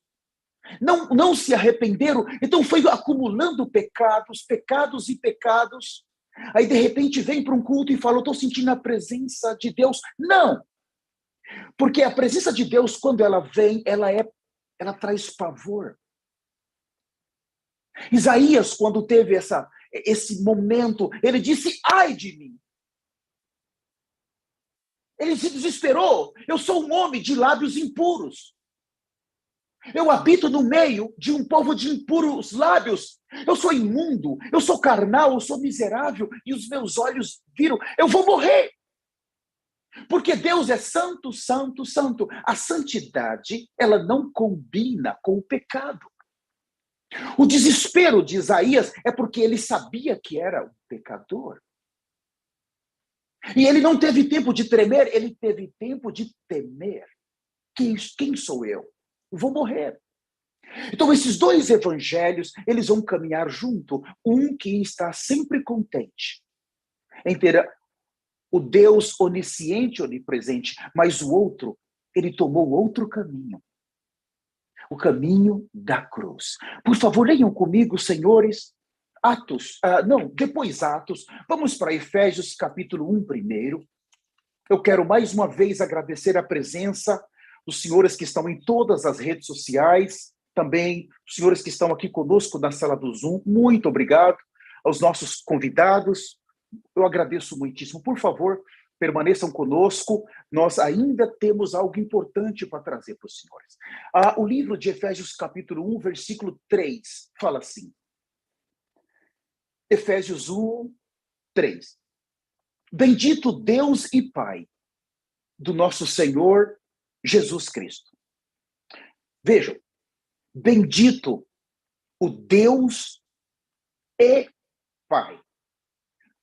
Não se arrependeram. Então foi acumulando pecados, pecados e pecados. Aí de repente vem para um culto e fala, eu estou sentindo a presença de Deus. Não! Porque a presença de Deus, quando ela vem, ela traz pavor. Isaías, quando teve esse momento, ele disse, ai de mim. Ele se desesperou. Eu sou um homem de lábios impuros. Eu habito no meio de um povo de impuros lábios. Eu sou imundo, eu sou carnal, eu sou miserável, e os meus olhos viram, eu vou morrer. Porque Deus é santo, santo, santo. A santidade, ela não combina com o pecado. O desespero de Isaías é porque ele sabia que era um pecador. E ele não teve tempo de tremer, ele teve tempo de temer. Quem sou eu? Eu vou morrer. Então, esses dois evangelhos, eles vão caminhar junto. Um que está sempre contente em ter o Deus onisciente, onipresente, mas o outro, ele tomou outro caminho. O caminho da cruz. Por favor, leiam comigo, senhores, depois Atos. Vamos para Efésios capítulo 1 primeiro. Eu quero mais uma vez agradecer a presença dos senhores que estão em todas as redes sociais, também os senhores que estão aqui conosco na sala do Zoom. Muito obrigado aos nossos convidados. Eu agradeço muitíssimo. Por favor, permaneçam conosco. Nós ainda temos algo importante para trazer para os senhores. O livro de Efésios capítulo 1, versículo 3, fala assim. Efésios 1, 3. Bendito Deus e Pai do nosso Senhor Jesus Cristo. Vejam, bendito o Deus e Pai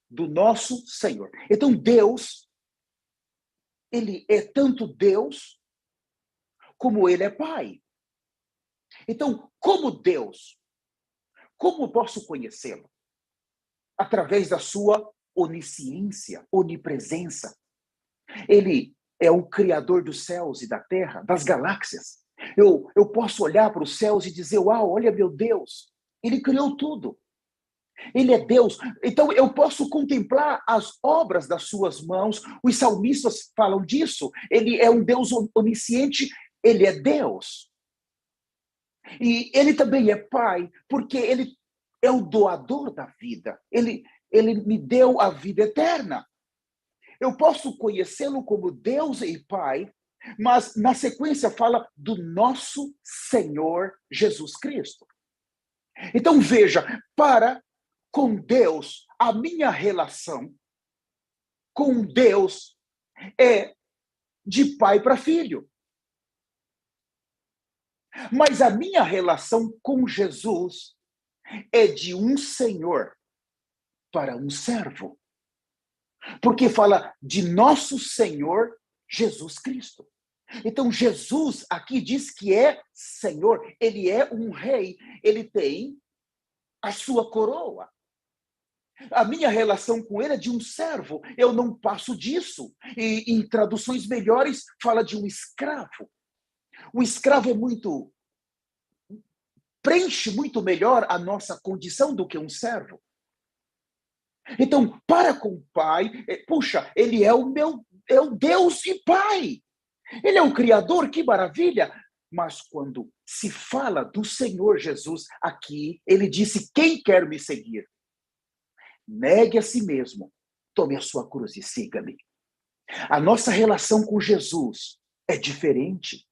do nosso Senhor. Então, Deus, ele é tanto Deus como ele é Pai. Então, como Deus, como posso conhecê-lo? Através da sua onisciência, onipresença. Ele é o Criador dos céus e da terra, das galáxias. Eu posso olhar para os céus e dizer, uau, olha meu Deus, ele criou tudo. Ele é Deus. Então eu posso contemplar as obras das suas mãos. Os salmistas falam disso. Ele é um Deus onisciente, ele é Deus. E ele também é Pai, porque ele é o doador da vida. Ele me deu a vida eterna. Eu posso conhecê-lo como Deus e Pai, mas na sequência fala do nosso Senhor Jesus Cristo. Então veja, para com Deus, a minha relação com Deus é de pai para filho. Mas a minha relação com Jesus é de um senhor para um servo. Porque fala de nosso Senhor Jesus Cristo. Então, Jesus aqui diz que é Senhor, ele é um rei, ele tem a sua coroa. A minha relação com ele é de um servo, eu não passo disso. E em traduções melhores, fala de um escravo. O escravo preenche muito melhor a nossa condição do que um servo. Então, para com o Pai, puxa, ele é o Deus e Pai. Ele é o Criador, que maravilha. Mas quando se fala do Senhor Jesus aqui, ele disse, quem quer me seguir? Negue a si mesmo, tome a sua cruz e siga-me. A nossa relação com Jesus é diferente.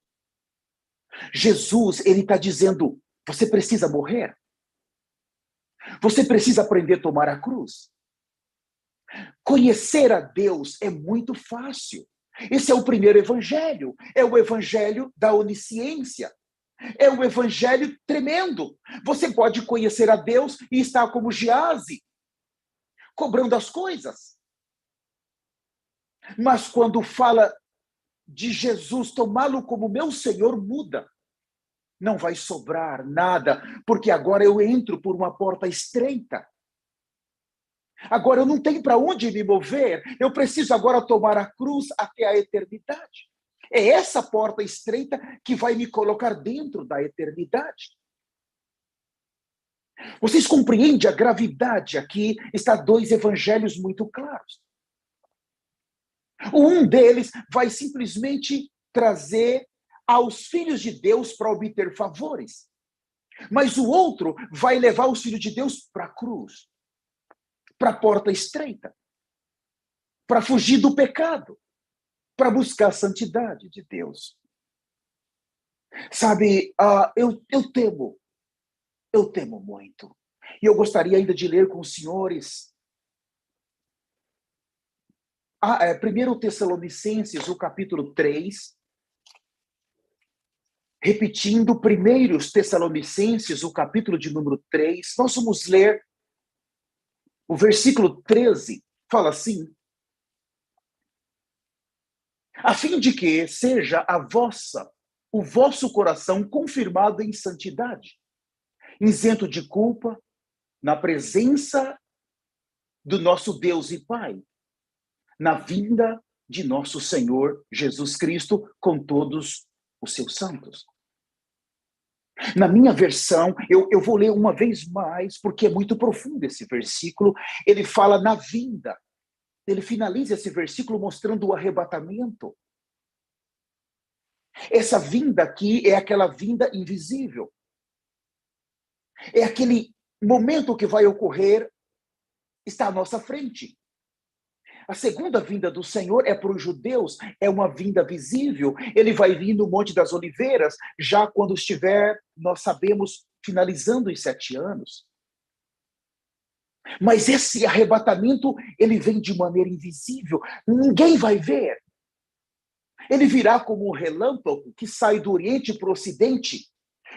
Jesus, ele está dizendo, você precisa morrer. Você precisa aprender a tomar a cruz. Conhecer a Deus é muito fácil. Esse é o primeiro evangelho. É o evangelho da onisciência. É um evangelho tremendo. Você pode conhecer a Deus e estar como Geazi, cobrando as coisas. Mas quando fala de Jesus, tomá-lo como meu Senhor, muda. Não vai sobrar nada, porque agora eu entro por uma porta estreita. Agora eu não tenho para onde me mover, eu preciso agora tomar a cruz até a eternidade. É essa porta estreita que vai me colocar dentro da eternidade. Vocês compreendem a gravidade aqui? Está dois evangelhos muito claros. Um deles vai simplesmente trazer aos filhos de Deus para obter favores. Mas o outro vai levar os filhos de Deus para a cruz, para a porta estreita, para fugir do pecado, para buscar a santidade de Deus. Sabe, eu temo muito. E eu gostaria ainda de ler com os senhores 1 Tessalonicenses, o capítulo 3, repetindo 1 Tessalonicenses, o capítulo de número 3, nós vamos ler o versículo 13, fala assim, a fim de que seja o vosso coração confirmado em santidade, isento de culpa, na presença do nosso Deus e Pai, na vinda de nosso Senhor Jesus Cristo com todos os seus santos. Na minha versão, eu vou ler uma vez mais, porque é muito profundo esse versículo. Ele fala na vinda. Ele finaliza esse versículo mostrando o arrebatamento. Essa vinda aqui é aquela vinda invisível. É aquele momento que vai ocorrer, está à nossa frente. A segunda vinda do Senhor é para os judeus, é uma vinda visível. Ele vai vir no Monte das Oliveiras, já quando estiver, nós sabemos, finalizando os 7 anos. Mas esse arrebatamento, ele vem de maneira invisível. Ninguém vai ver. Ele virá como um relâmpago que sai do Oriente para o Ocidente.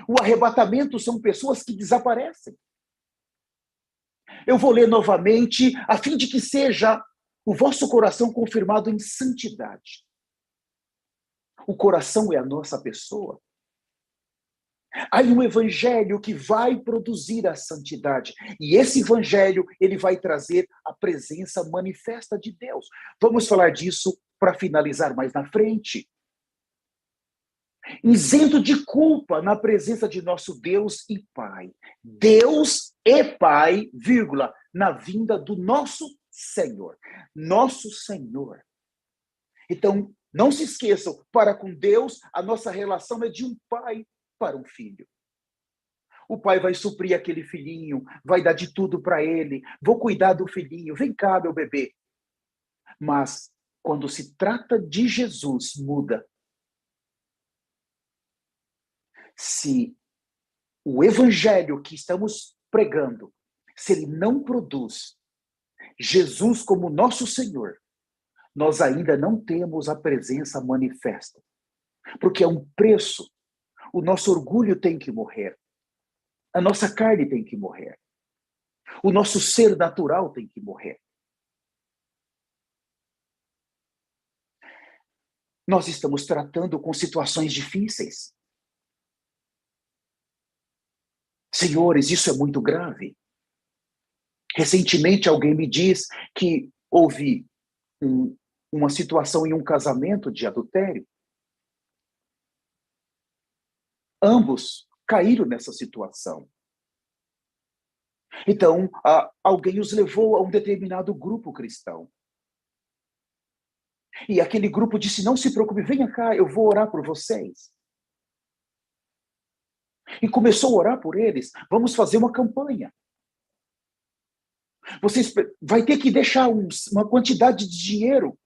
O arrebatamento são pessoas que desaparecem. Eu vou ler novamente, a fim de que seja o vosso coração confirmado em santidade. O coração é a nossa pessoa. Há um evangelho que vai produzir a santidade. E esse evangelho, ele vai trazer a presença manifesta de Deus. Vamos falar disso para finalizar mais na frente. Isento de culpa na presença de nosso Deus e Pai. Deus e Pai, vírgula, na vinda do nosso Senhor. Nosso Senhor. Então, não se esqueçam, para com Deus, a nossa relação é de um pai para um filho. O pai vai suprir aquele filhinho, vai dar de tudo para ele, vou cuidar do filhinho, vem cá, meu bebê. Mas, quando se trata de Jesus, muda. Se o evangelho que estamos pregando, se ele não produz Jesus como nosso Senhor, nós ainda não temos a presença manifesta. Porque é um preço. O nosso orgulho tem que morrer. A nossa carne tem que morrer. O nosso ser natural tem que morrer. Nós estamos tratando com situações difíceis. Senhores, isso é muito grave. Recentemente alguém me diz que houve uma situação em um casamento de adultério. Ambos caíram nessa situação. Então, alguém os levou a um determinado grupo cristão. E aquele grupo disse, não se preocupe, venha cá, eu vou orar por vocês. E começou a orar por eles. Vamos fazer uma campanha. Vocês vai ter que deixar uma quantidade de dinheiro.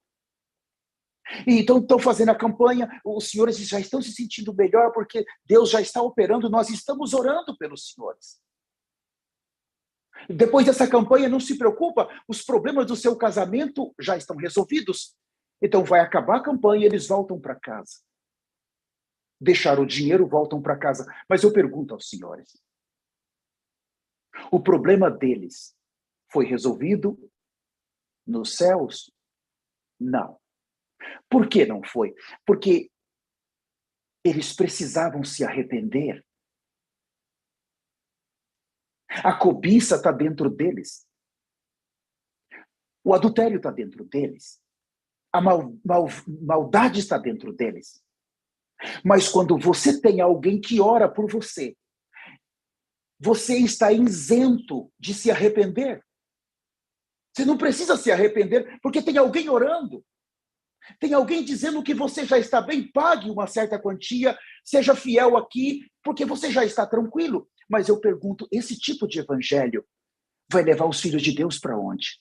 E então estão fazendo a campanha, os senhores já estão se sentindo melhor porque Deus já está operando, nós estamos orando pelos senhores. Depois dessa campanha, não se preocupa, os problemas do seu casamento já estão resolvidos. Então vai acabar a campanha e eles voltam para casa. Deixaram o dinheiro, voltam para casa. Mas eu pergunto aos senhores, o problema deles foi resolvido nos céus? Não. Por que não foi? Porque eles precisavam se arrepender. A cobiça está dentro deles. O adultério está dentro deles. A maldade está dentro deles. Mas quando você tem alguém que ora por você, você está isento de se arrepender. Você não precisa se arrepender, porque tem alguém orando. Tem alguém dizendo que você já está bem, pague uma certa quantia, seja fiel aqui, porque você já está tranquilo. Mas eu pergunto, esse tipo de evangelho vai levar os filhos de Deus para onde?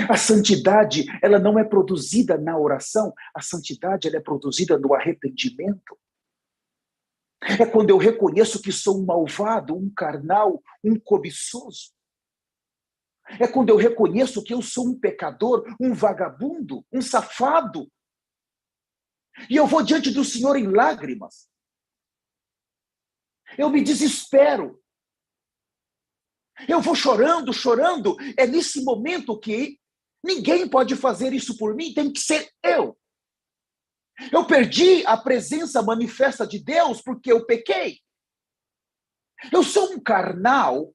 A santidade, ela não é produzida na oração, a santidade ela é produzida no arrependimento. É quando eu reconheço que sou um malvado, um carnal, um cobiçoso. É quando eu reconheço que eu sou um pecador, um vagabundo, um safado. E eu vou diante do Senhor em lágrimas. Eu me desespero. Eu vou chorando, chorando. É nesse momento que ninguém pode fazer isso por mim, tem que ser eu. Eu perdi a presença manifesta de Deus porque eu pequei. Eu sou um carnal.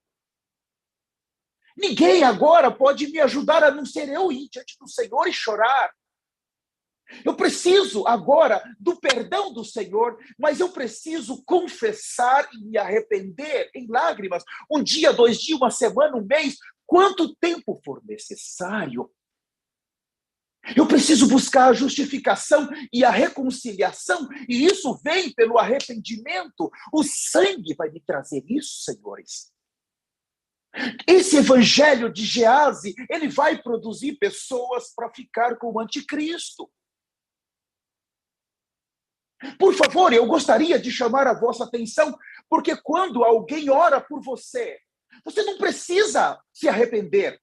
Ninguém agora pode me ajudar a não ser eu ir diante do Senhor e chorar. Eu preciso agora do perdão do Senhor, mas eu preciso confessar e me arrepender em lágrimas. Um dia, 2 dias, uma semana, um mês, quanto tempo for necessário. Eu preciso buscar a justificação e a reconciliação, e isso vem pelo arrependimento. O sangue vai me trazer isso, senhores. Esse evangelho de Gease, ele vai produzir pessoas para ficar com o anticristo. Por favor, eu gostaria de chamar a vossa atenção, porque quando alguém ora por você, você não precisa se arrepender.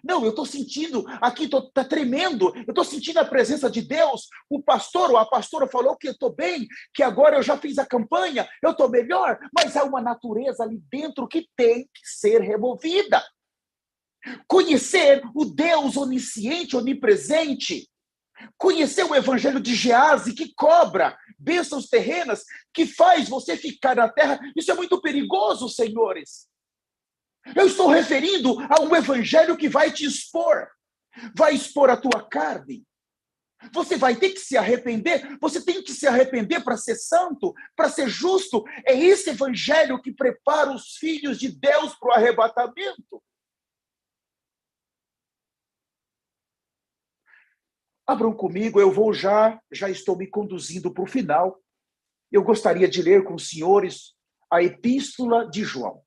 Não, eu estou sentindo, aqui está tremendo, eu estou sentindo a presença de Deus. O pastor ou a pastora falou que eu estou bem, que agora eu já fiz a campanha, eu estou melhor, mas há uma natureza ali dentro que tem que ser removida. Conhecer o Deus onisciente, onipresente, conhecer o evangelho de Gease, que cobra bênçãos terrenas, que faz você ficar na terra, isso é muito perigoso, senhores. Eu estou referindo a um evangelho que vai te expor, vai expor a tua carne. Você vai ter que se arrepender, você tem que se arrepender para ser santo, para ser justo. É esse evangelho que prepara os filhos de Deus para o arrebatamento. Abram comigo, eu vou já estou me conduzindo para o final. Eu gostaria de ler com os senhores a Epístola de João.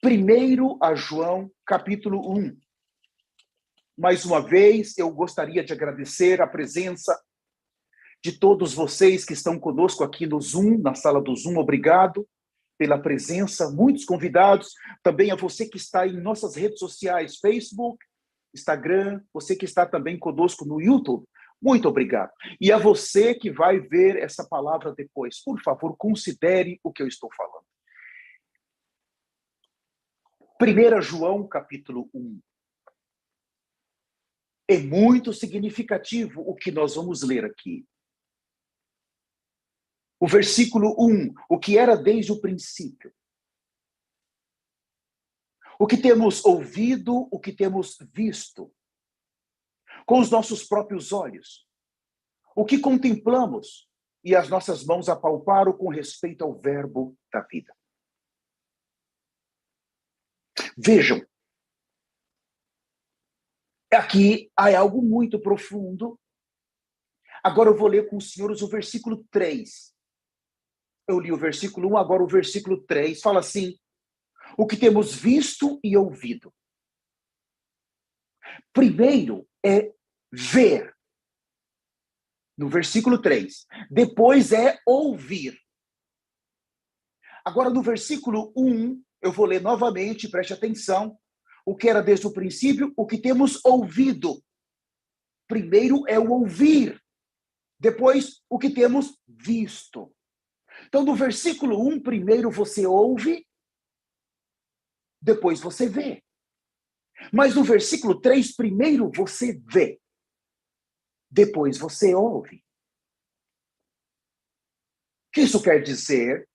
Primeiro a João, capítulo 1. Mais uma vez, eu gostaria de agradecer a presença de todos vocês que estão conosco aqui no Zoom, na sala do Zoom. Obrigado pela presença, muitos convidados. Também a você que está em nossas redes sociais, Facebook, Instagram, você que está também conosco no YouTube. Muito obrigado. E a você que vai ver essa palavra depois, por favor, considere o que eu estou falando. 1 João, capítulo 1. É muito significativo o que nós vamos ler aqui. O versículo 1, o que era desde o princípio. O que temos ouvido, o que temos visto, com os nossos próprios olhos. O que contemplamos e as nossas mãos apalparam com respeito ao verbo da vida. Vejam, aqui há algo muito profundo. Agora eu vou ler com os senhores o versículo 3. Eu li o versículo 1, agora o versículo 3. Fala assim, o que temos visto e ouvido. Primeiro é ver. No versículo 3. Depois é ouvir. Agora no versículo 1, eu vou ler novamente, preste atenção. O que era desde o princípio, o que temos ouvido. Primeiro é o ouvir. Depois, o que temos visto. Então, no versículo 1, primeiro você ouve, depois você vê. Mas no versículo 3, primeiro você vê, depois você ouve. O que isso quer dizer?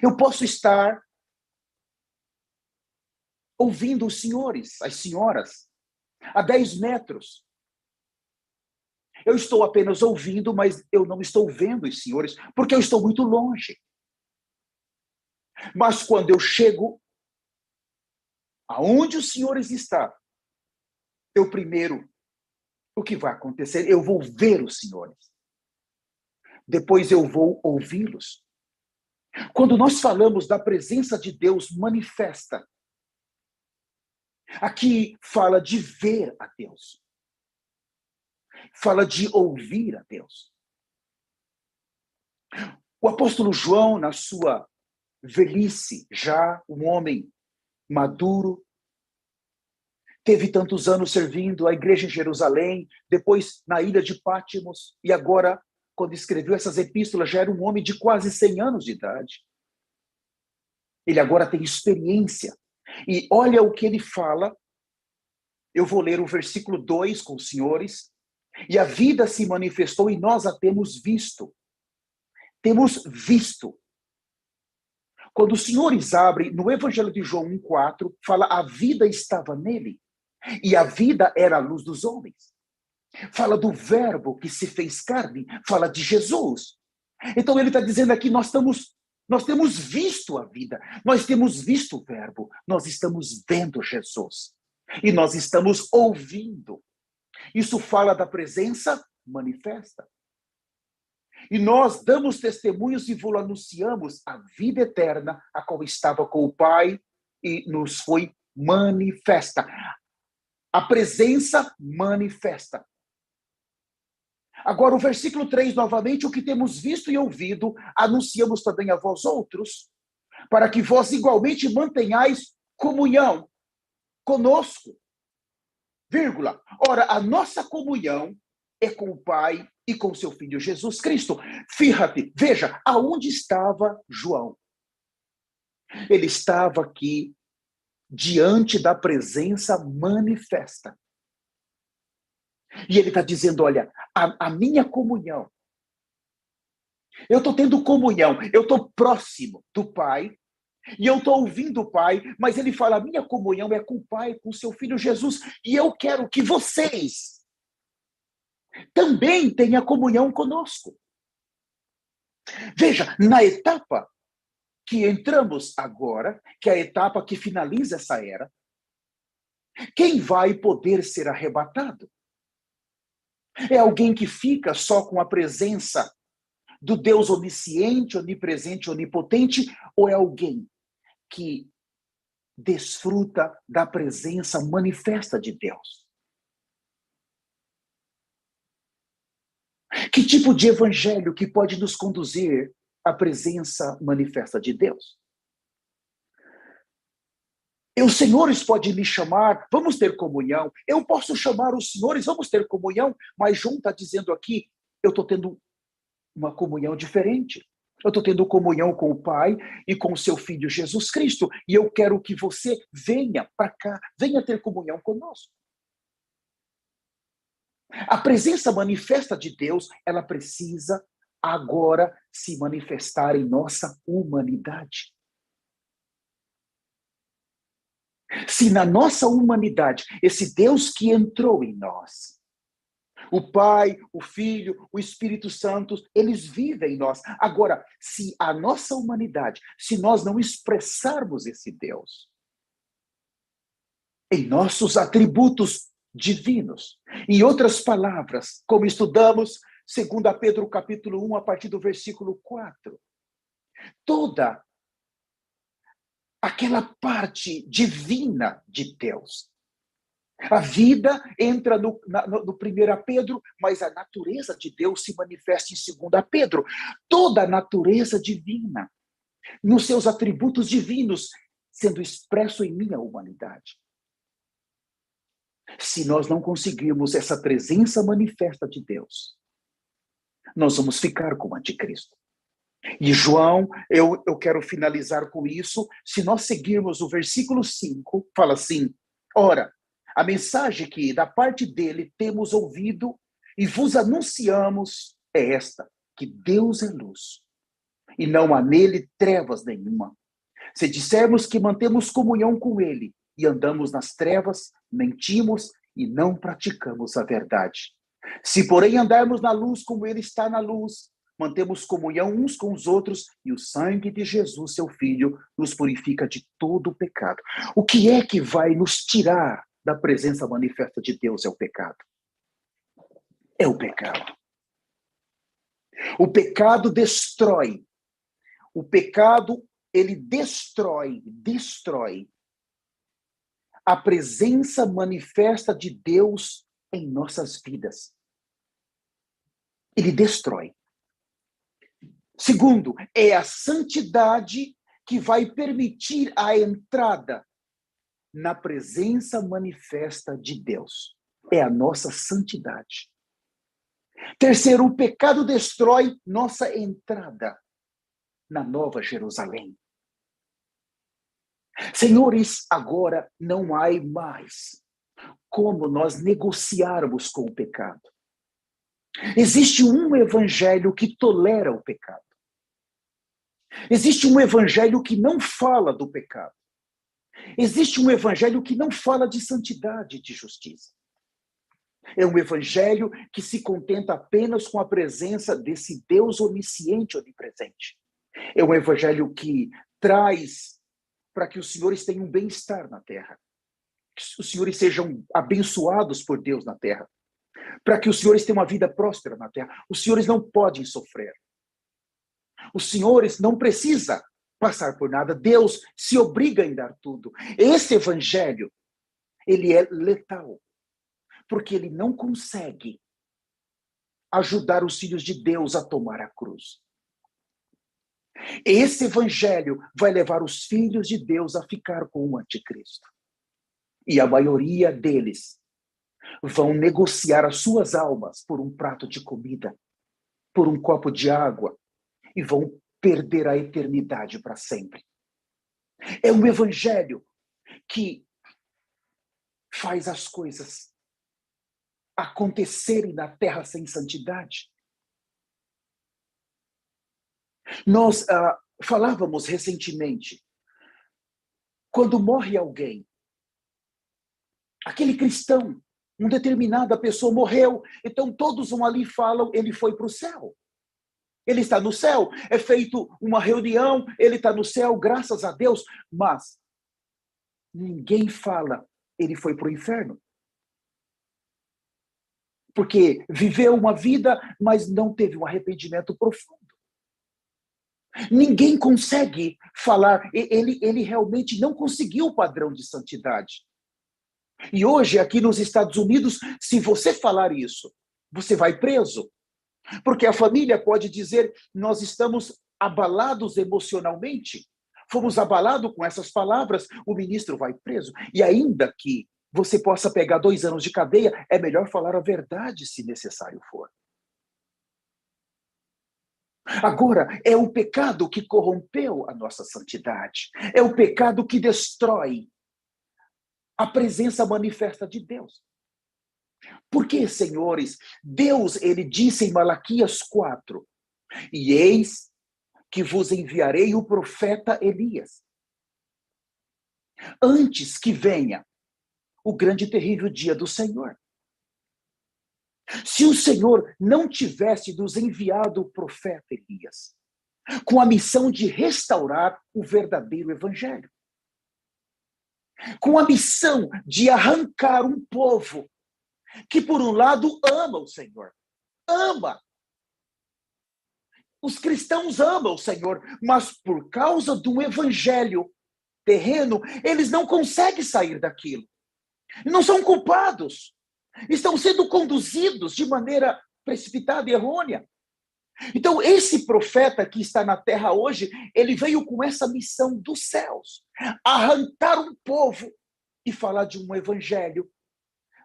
Eu posso estar ouvindo os senhores, as senhoras, a 10 metros. Eu estou apenas ouvindo, mas eu não estou vendo os senhores, porque eu estou muito longe. Mas quando eu chego aonde os senhores estão, eu primeiro, o que vai acontecer? Eu vou ver os senhores. Depois eu vou ouvi-los. Quando nós falamos da presença de Deus manifesta, aqui fala de ver a Deus. Fala de ouvir a Deus. O apóstolo João, na sua velhice, já um homem maduro, teve tantos anos servindo a igreja em Jerusalém, depois na ilha de Pátimos, e agora, quando escreveu essas epístolas, já era um homem de quase 100 anos de idade. Ele agora tem experiência. E olha o que ele fala. Eu vou ler o versículo 2 com os senhores. E a vida se manifestou e nós a temos visto. Temos visto. Quando os senhores abrem, no Evangelho de João 1,4, fala a vida estava nele. E a vida era a luz dos homens. Fala do verbo que se fez carne. Fala de Jesus. Então ele está dizendo aqui, nós temos visto a vida. Nós temos visto o verbo. Nós estamos vendo Jesus. E nós estamos ouvindo. Isso fala da presença manifesta. E nós damos testemunhos e vos anunciamos a vida eterna, a qual estava com o Pai e nos foi manifesta. A presença manifesta. Agora, o versículo 3, novamente, o que temos visto e ouvido, anunciamos também a vós outros, para que vós igualmente mantenhais comunhão conosco. vírgula. Ora, a nossa comunhão é com o Pai e com seu Filho Jesus Cristo. Fíjate, veja, aonde estava João? Ele estava aqui diante da presença manifesta. E ele está dizendo, olha, a minha comunhão, eu estou tendo comunhão, eu estou próximo do Pai, e eu estou ouvindo o Pai, mas ele fala, a minha comunhão é com o Pai, com o seu Filho Jesus, e eu quero que vocês também tenham comunhão conosco. Veja, na etapa que entramos agora, que é a etapa que finaliza essa era, quem vai poder ser arrebatado? É alguém que fica só com a presença do Deus onisciente, onipresente, onipotente, ou é alguém que desfruta da presença manifesta de Deus? Que tipo de evangelho que pode nos conduzir à presença manifesta de Deus? Os senhores podem me chamar, vamos ter comunhão. Eu posso chamar os senhores, vamos ter comunhão. Mas João está dizendo aqui, eu estou tendo uma comunhão diferente. Eu estou tendo comunhão com o Pai e com o seu Filho Jesus Cristo. E eu quero que você venha para cá, venha ter comunhão conosco. A presença manifesta de Deus, ela precisa agora se manifestar em nossa humanidade. Se na nossa humanidade, esse Deus que entrou em nós, o Pai, o Filho, o Espírito Santo, eles vivem em nós. Agora, se a nossa humanidade, se nós não expressarmos esse Deus em nossos atributos divinos, em outras palavras, como estudamos 2 Pedro capítulo 1, a partir do versículo 4, toda aquela parte divina de Deus. A vida entra no 1 Pedro, mas a natureza de Deus se manifesta em 2 Pedro. Toda a natureza divina, nos seus atributos divinos, sendo expresso em minha humanidade. Se nós não conseguirmos essa presença manifesta de Deus, nós vamos ficar com o anticristo. E João, eu quero finalizar com isso. Se nós seguirmos o versículo 5, fala assim, ora, a mensagem que da parte dele temos ouvido e vos anunciamos é esta, que Deus é luz e não há nele trevas nenhuma. Se dissermos que mantemos comunhão com ele e andamos nas trevas, mentimos e não praticamos a verdade. Se porém andarmos na luz como ele está na luz, mantemos comunhão uns com os outros e o sangue de Jesus, seu Filho, nos purifica de todo o pecado. O que é que vai nos tirar da presença manifesta de Deus? É o pecado. É o pecado. O pecado destrói. O pecado, ele destrói a presença manifesta de Deus em nossas vidas. Ele destrói. Segundo, é a santidade que vai permitir a entrada na presença manifesta de Deus. É a nossa santidade. Terceiro, o pecado destrói nossa entrada na Nova Jerusalém. Senhores, agora não há mais como nós negociarmos com o pecado. Existe um evangelho que tolera o pecado. Existe um evangelho que não fala do pecado. Existe um evangelho que não fala de santidade e de justiça. É um evangelho que se contenta apenas com a presença desse Deus onisciente, onipresente. É um evangelho que traz para que os senhores tenham bem-estar na terra. Que os senhores sejam abençoados por Deus na terra. Para que os senhores tenham uma vida próspera na terra. Os senhores não podem sofrer. Os senhores não precisam passar por nada. Deus se obriga em dar tudo. Esse evangelho, ele é letal. Porque ele não consegue ajudar os filhos de Deus a tomar a cruz. Esse evangelho vai levar os filhos de Deus a ficar com o anticristo. E a maioria deles vão negociar as suas almas por um prato de comida, por um copo de água, e vão perder a eternidade para sempre. É um evangelho que faz as coisas acontecerem na terra sem santidade. Nós falávamos recentemente, quando morre alguém, aquele cristão, uma determinada pessoa morreu, então todos vão ali e falam, ele foi para o céu. Ele está no céu, é feito uma reunião, ele está no céu, graças a Deus, mas ninguém fala, ele foi para o inferno. Porque viveu uma vida, mas não teve um arrependimento profundo. Ninguém consegue falar, ele realmente não conseguiu o padrão de santidade. E hoje, aqui nos Estados Unidos, se você falar isso, você vai preso. Porque a família pode dizer, nós estamos abalados emocionalmente, fomos abalados com essas palavras, o ministro vai preso. E ainda que você possa pegar 2 anos de cadeia, é melhor falar a verdade se necessário for. Agora, é o pecado que corrompeu a nossa santidade. É o pecado que destrói a presença manifesta de Deus. Porque, senhores, Deus, ele disse em Malaquias 4, e eis que vos enviarei o profeta Elias, antes que venha o grande e terrível dia do Senhor. Se o Senhor não tivesse nos enviado o profeta Elias, com a missão de restaurar o verdadeiro evangelho, com a missão de arrancar um povo que, por um lado, ama o Senhor, ama. Os cristãos amam o Senhor, mas por causa do evangelho terreno, eles não conseguem sair daquilo. Não são culpados. Estão sendo conduzidos de maneira precipitada e errônea. Então, esse profeta que está na terra hoje, ele veio com essa missão dos céus, arrancar um povo e falar de um evangelho,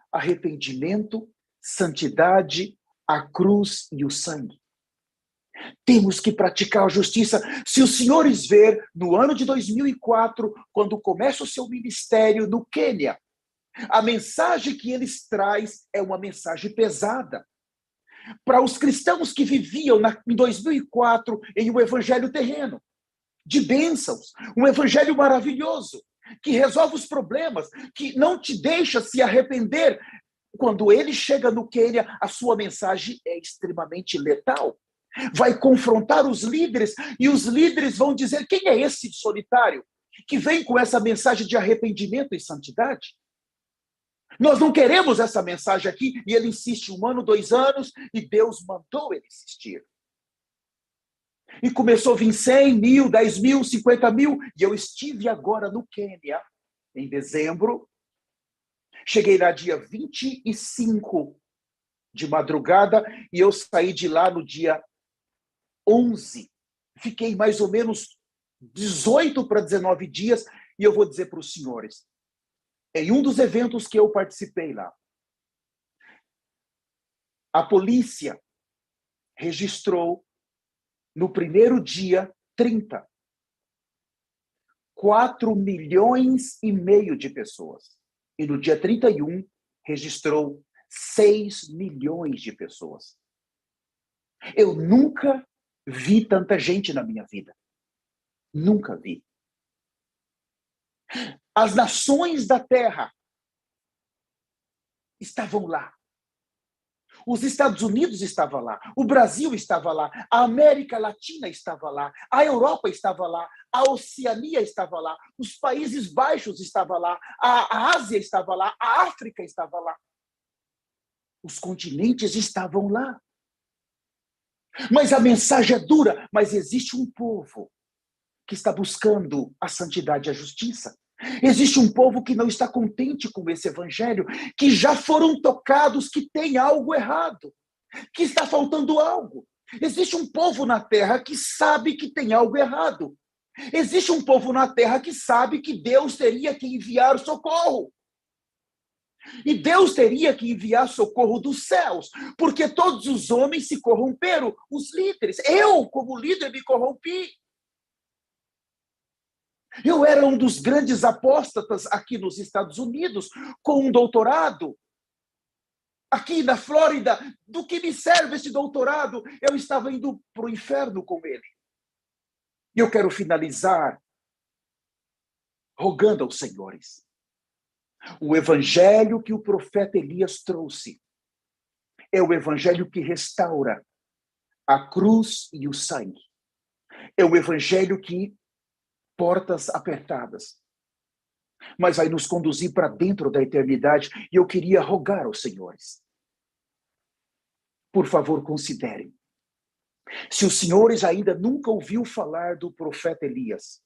arrependimento, santidade, a cruz e o sangue. Temos que praticar a justiça. Se os senhores ver, no ano de 2004, quando começa o seu ministério no Quênia, a mensagem que eles trazem é uma mensagem pesada. Para os cristãos que viviam em 2004 em um evangelho terreno, de bênçãos, um evangelho maravilhoso, que resolve os problemas, que não te deixa se arrepender. Quando ele chega no Quênia, a sua mensagem é extremamente letal. Vai confrontar os líderes, e os líderes vão dizer, quem é esse solitário que vem com essa mensagem de arrependimento e santidade? Nós não queremos essa mensagem aqui, e ele insiste 1 ano, 2 anos, e Deus mandou ele insistir. E começou a vir 100 mil, 10 mil, 50 mil, e eu estive agora no Quênia, em dezembro, cheguei lá dia 25 de madrugada, e eu saí de lá no dia 11. Fiquei mais ou menos 18 para 19 dias, e eu vou dizer para os senhores, em um dos eventos que eu participei lá, a polícia registrou no primeiro dia 4,5 milhões de pessoas. E no dia 31 registrou 6 milhões de pessoas. Eu nunca vi tanta gente na minha vida. Nunca vi. As nações da terra estavam lá. Os Estados Unidos estavam lá, o Brasil estava lá, a América Latina estava lá, a Europa estava lá, a Oceania estava lá, os Países Baixos estavam lá, a Ásia estava lá, a África estava lá. Os continentes estavam lá. Mas a mensagem é dura, mas existe um povo que está buscando a santidade e a justiça. Existe um povo que não está contente com esse evangelho, que já foram tocados, que tem algo errado, que está faltando algo. Existe um povo na terra que sabe que tem algo errado. Existe um povo na terra que sabe que Deus teria que enviar o socorro. E Deus teria que enviar socorro dos céus, porque todos os homens se corromperam, os líderes. Eu, como líder, me corrompi. Eu era um dos grandes apóstatas aqui nos Estados Unidos, com um doutorado. Aqui na Flórida, do que me serve esse doutorado? Eu estava indo para o inferno com ele. E eu quero finalizar rogando aos senhores. O evangelho que o profeta Elias trouxe é o evangelho que restaura a cruz e o sangue. É o evangelho que portas apertadas, mas vai nos conduzir para dentro da eternidade. E eu queria rogar aos senhores, por favor, considerem. Se os senhores ainda nunca ouviu falar do profeta Elias,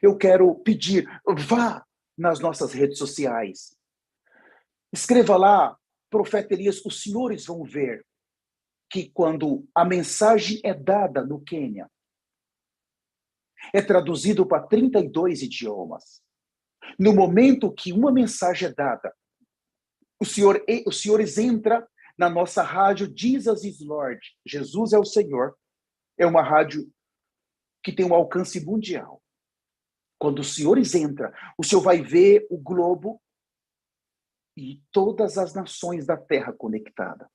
eu quero pedir, vá nas nossas redes sociais, escreva lá, profeta Elias. Os senhores vão ver que quando a mensagem é dada no Quênia, é traduzido para 32 idiomas. No momento que uma mensagem é dada, os senhores entram na nossa rádio Jesus is Lord, Jesus é o Senhor. É uma rádio que tem um alcance mundial. Quando os senhores entram, o senhor vai ver o globo e todas as nações da Terra conectadas.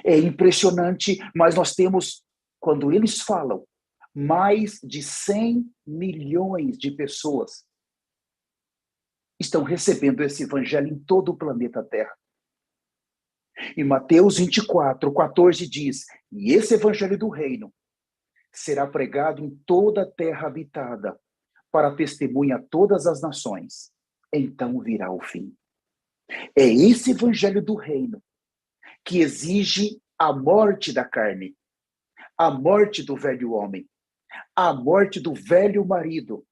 É impressionante, mas nós temos, quando eles falam, mais de 100 milhões de pessoas estão recebendo esse evangelho em todo o planeta Terra. E Mateus 24, 14 diz, e esse evangelho do reino será pregado em toda a terra habitada, para testemunha a todas as nações. Então virá o fim. É esse evangelho do reino que exige a morte da carne, a morte do velho homem, a morte do velho marido,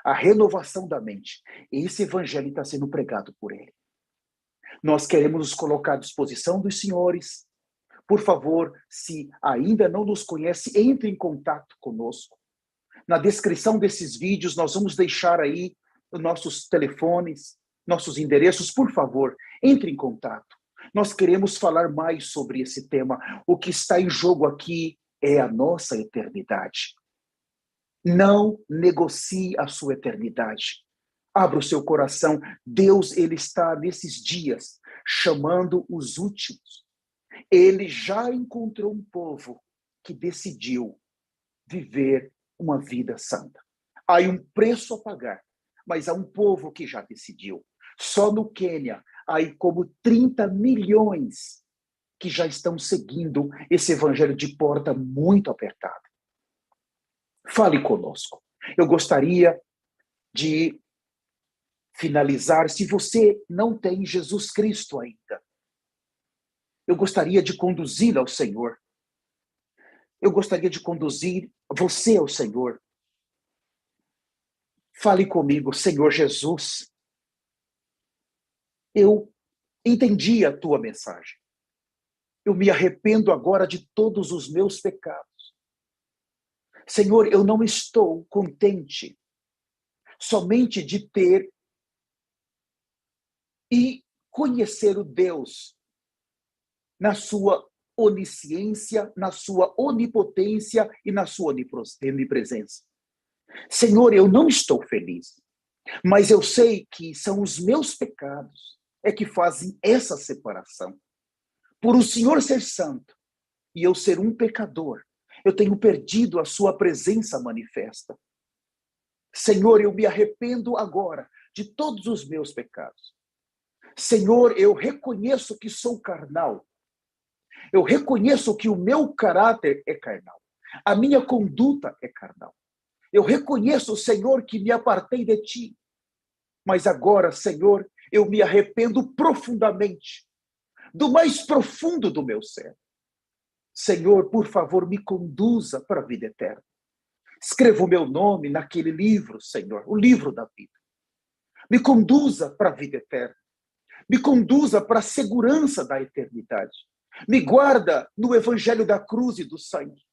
a renovação da mente. Esse evangelho está sendo pregado por ele. Nós queremos nos colocar à disposição dos senhores. Por favor, se ainda não nos conhece, entre em contato conosco. Na descrição desses vídeos, nós vamos deixar aí os nossos telefones, nossos endereços. Por favor, entre em contato. Nós queremos falar mais sobre esse tema. O que está em jogo aqui é a nossa eternidade. Não negocie a sua eternidade. Abra o seu coração. Deus, ele está nesses dias chamando os últimos. Ele já encontrou um povo que decidiu viver uma vida santa. Há um preço a pagar, mas há um povo que já decidiu. Só no Quênia, há como 30 milhões que já estão seguindo esse evangelho de porta muito apertada. Fale conosco. Eu gostaria de finalizar. Se você não tem Jesus Cristo ainda, eu gostaria de conduzi-lo ao Senhor. Eu gostaria de conduzir você ao Senhor. Fale comigo, Senhor Jesus. Eu entendi a tua mensagem. Eu me arrependo agora de todos os meus pecados. Senhor, eu não estou contente somente de ter e conhecer o Deus na sua onisciência, na sua onipotência e na sua onipresença. Senhor, eu não estou feliz, mas eu sei que são os meus pecados que fazem essa separação. Por o Senhor ser santo e eu ser um pecador, eu tenho perdido a sua presença manifesta. Senhor, eu me arrependo agora de todos os meus pecados. Senhor, eu reconheço que sou carnal. Eu reconheço que o meu caráter é carnal. A minha conduta é carnal. Eu reconheço, Senhor, que me apartei de ti. Mas agora, Senhor, eu me arrependo profundamente, do mais profundo do meu ser. Senhor, por favor, me conduza para a vida eterna. Escreva o meu nome naquele livro, Senhor, o livro da vida. Me conduza para a vida eterna. Me conduza para a segurança da eternidade. Me guarda no evangelho da cruz e do sangue.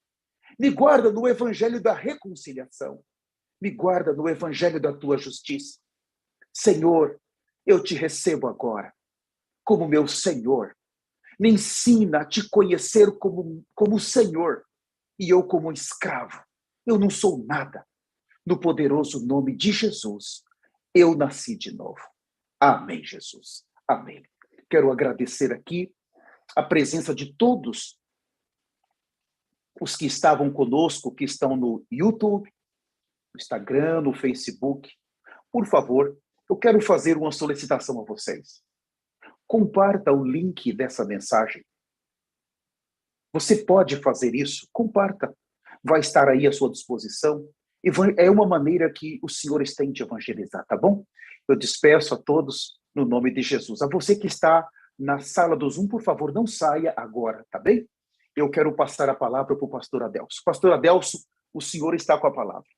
Me guarda no evangelho da reconciliação. Me guarda no evangelho da tua justiça. Senhor, eu te recebo agora como meu Senhor. Me ensina a te conhecer como Senhor e eu como escravo. Eu não sou nada. No poderoso nome de Jesus, eu nasci de novo. Amém, Jesus. Amém. Quero agradecer aqui a presença de todos os que estavam conosco, que estão no YouTube, no Instagram, no Facebook. Por favor, eu quero fazer uma solicitação a vocês. Comparta o link dessa mensagem. Você pode fazer isso? Comparta. Vai estar aí à sua disposição. E é uma maneira que o Senhor tem de evangelizar, tá bom? Eu despeço a todos no nome de Jesus. A você que está na sala do Zoom, por favor, não saia agora, tá bem? Eu quero passar a palavra para o pastor Adelso. Pastor Adelso, o senhor está com a palavra.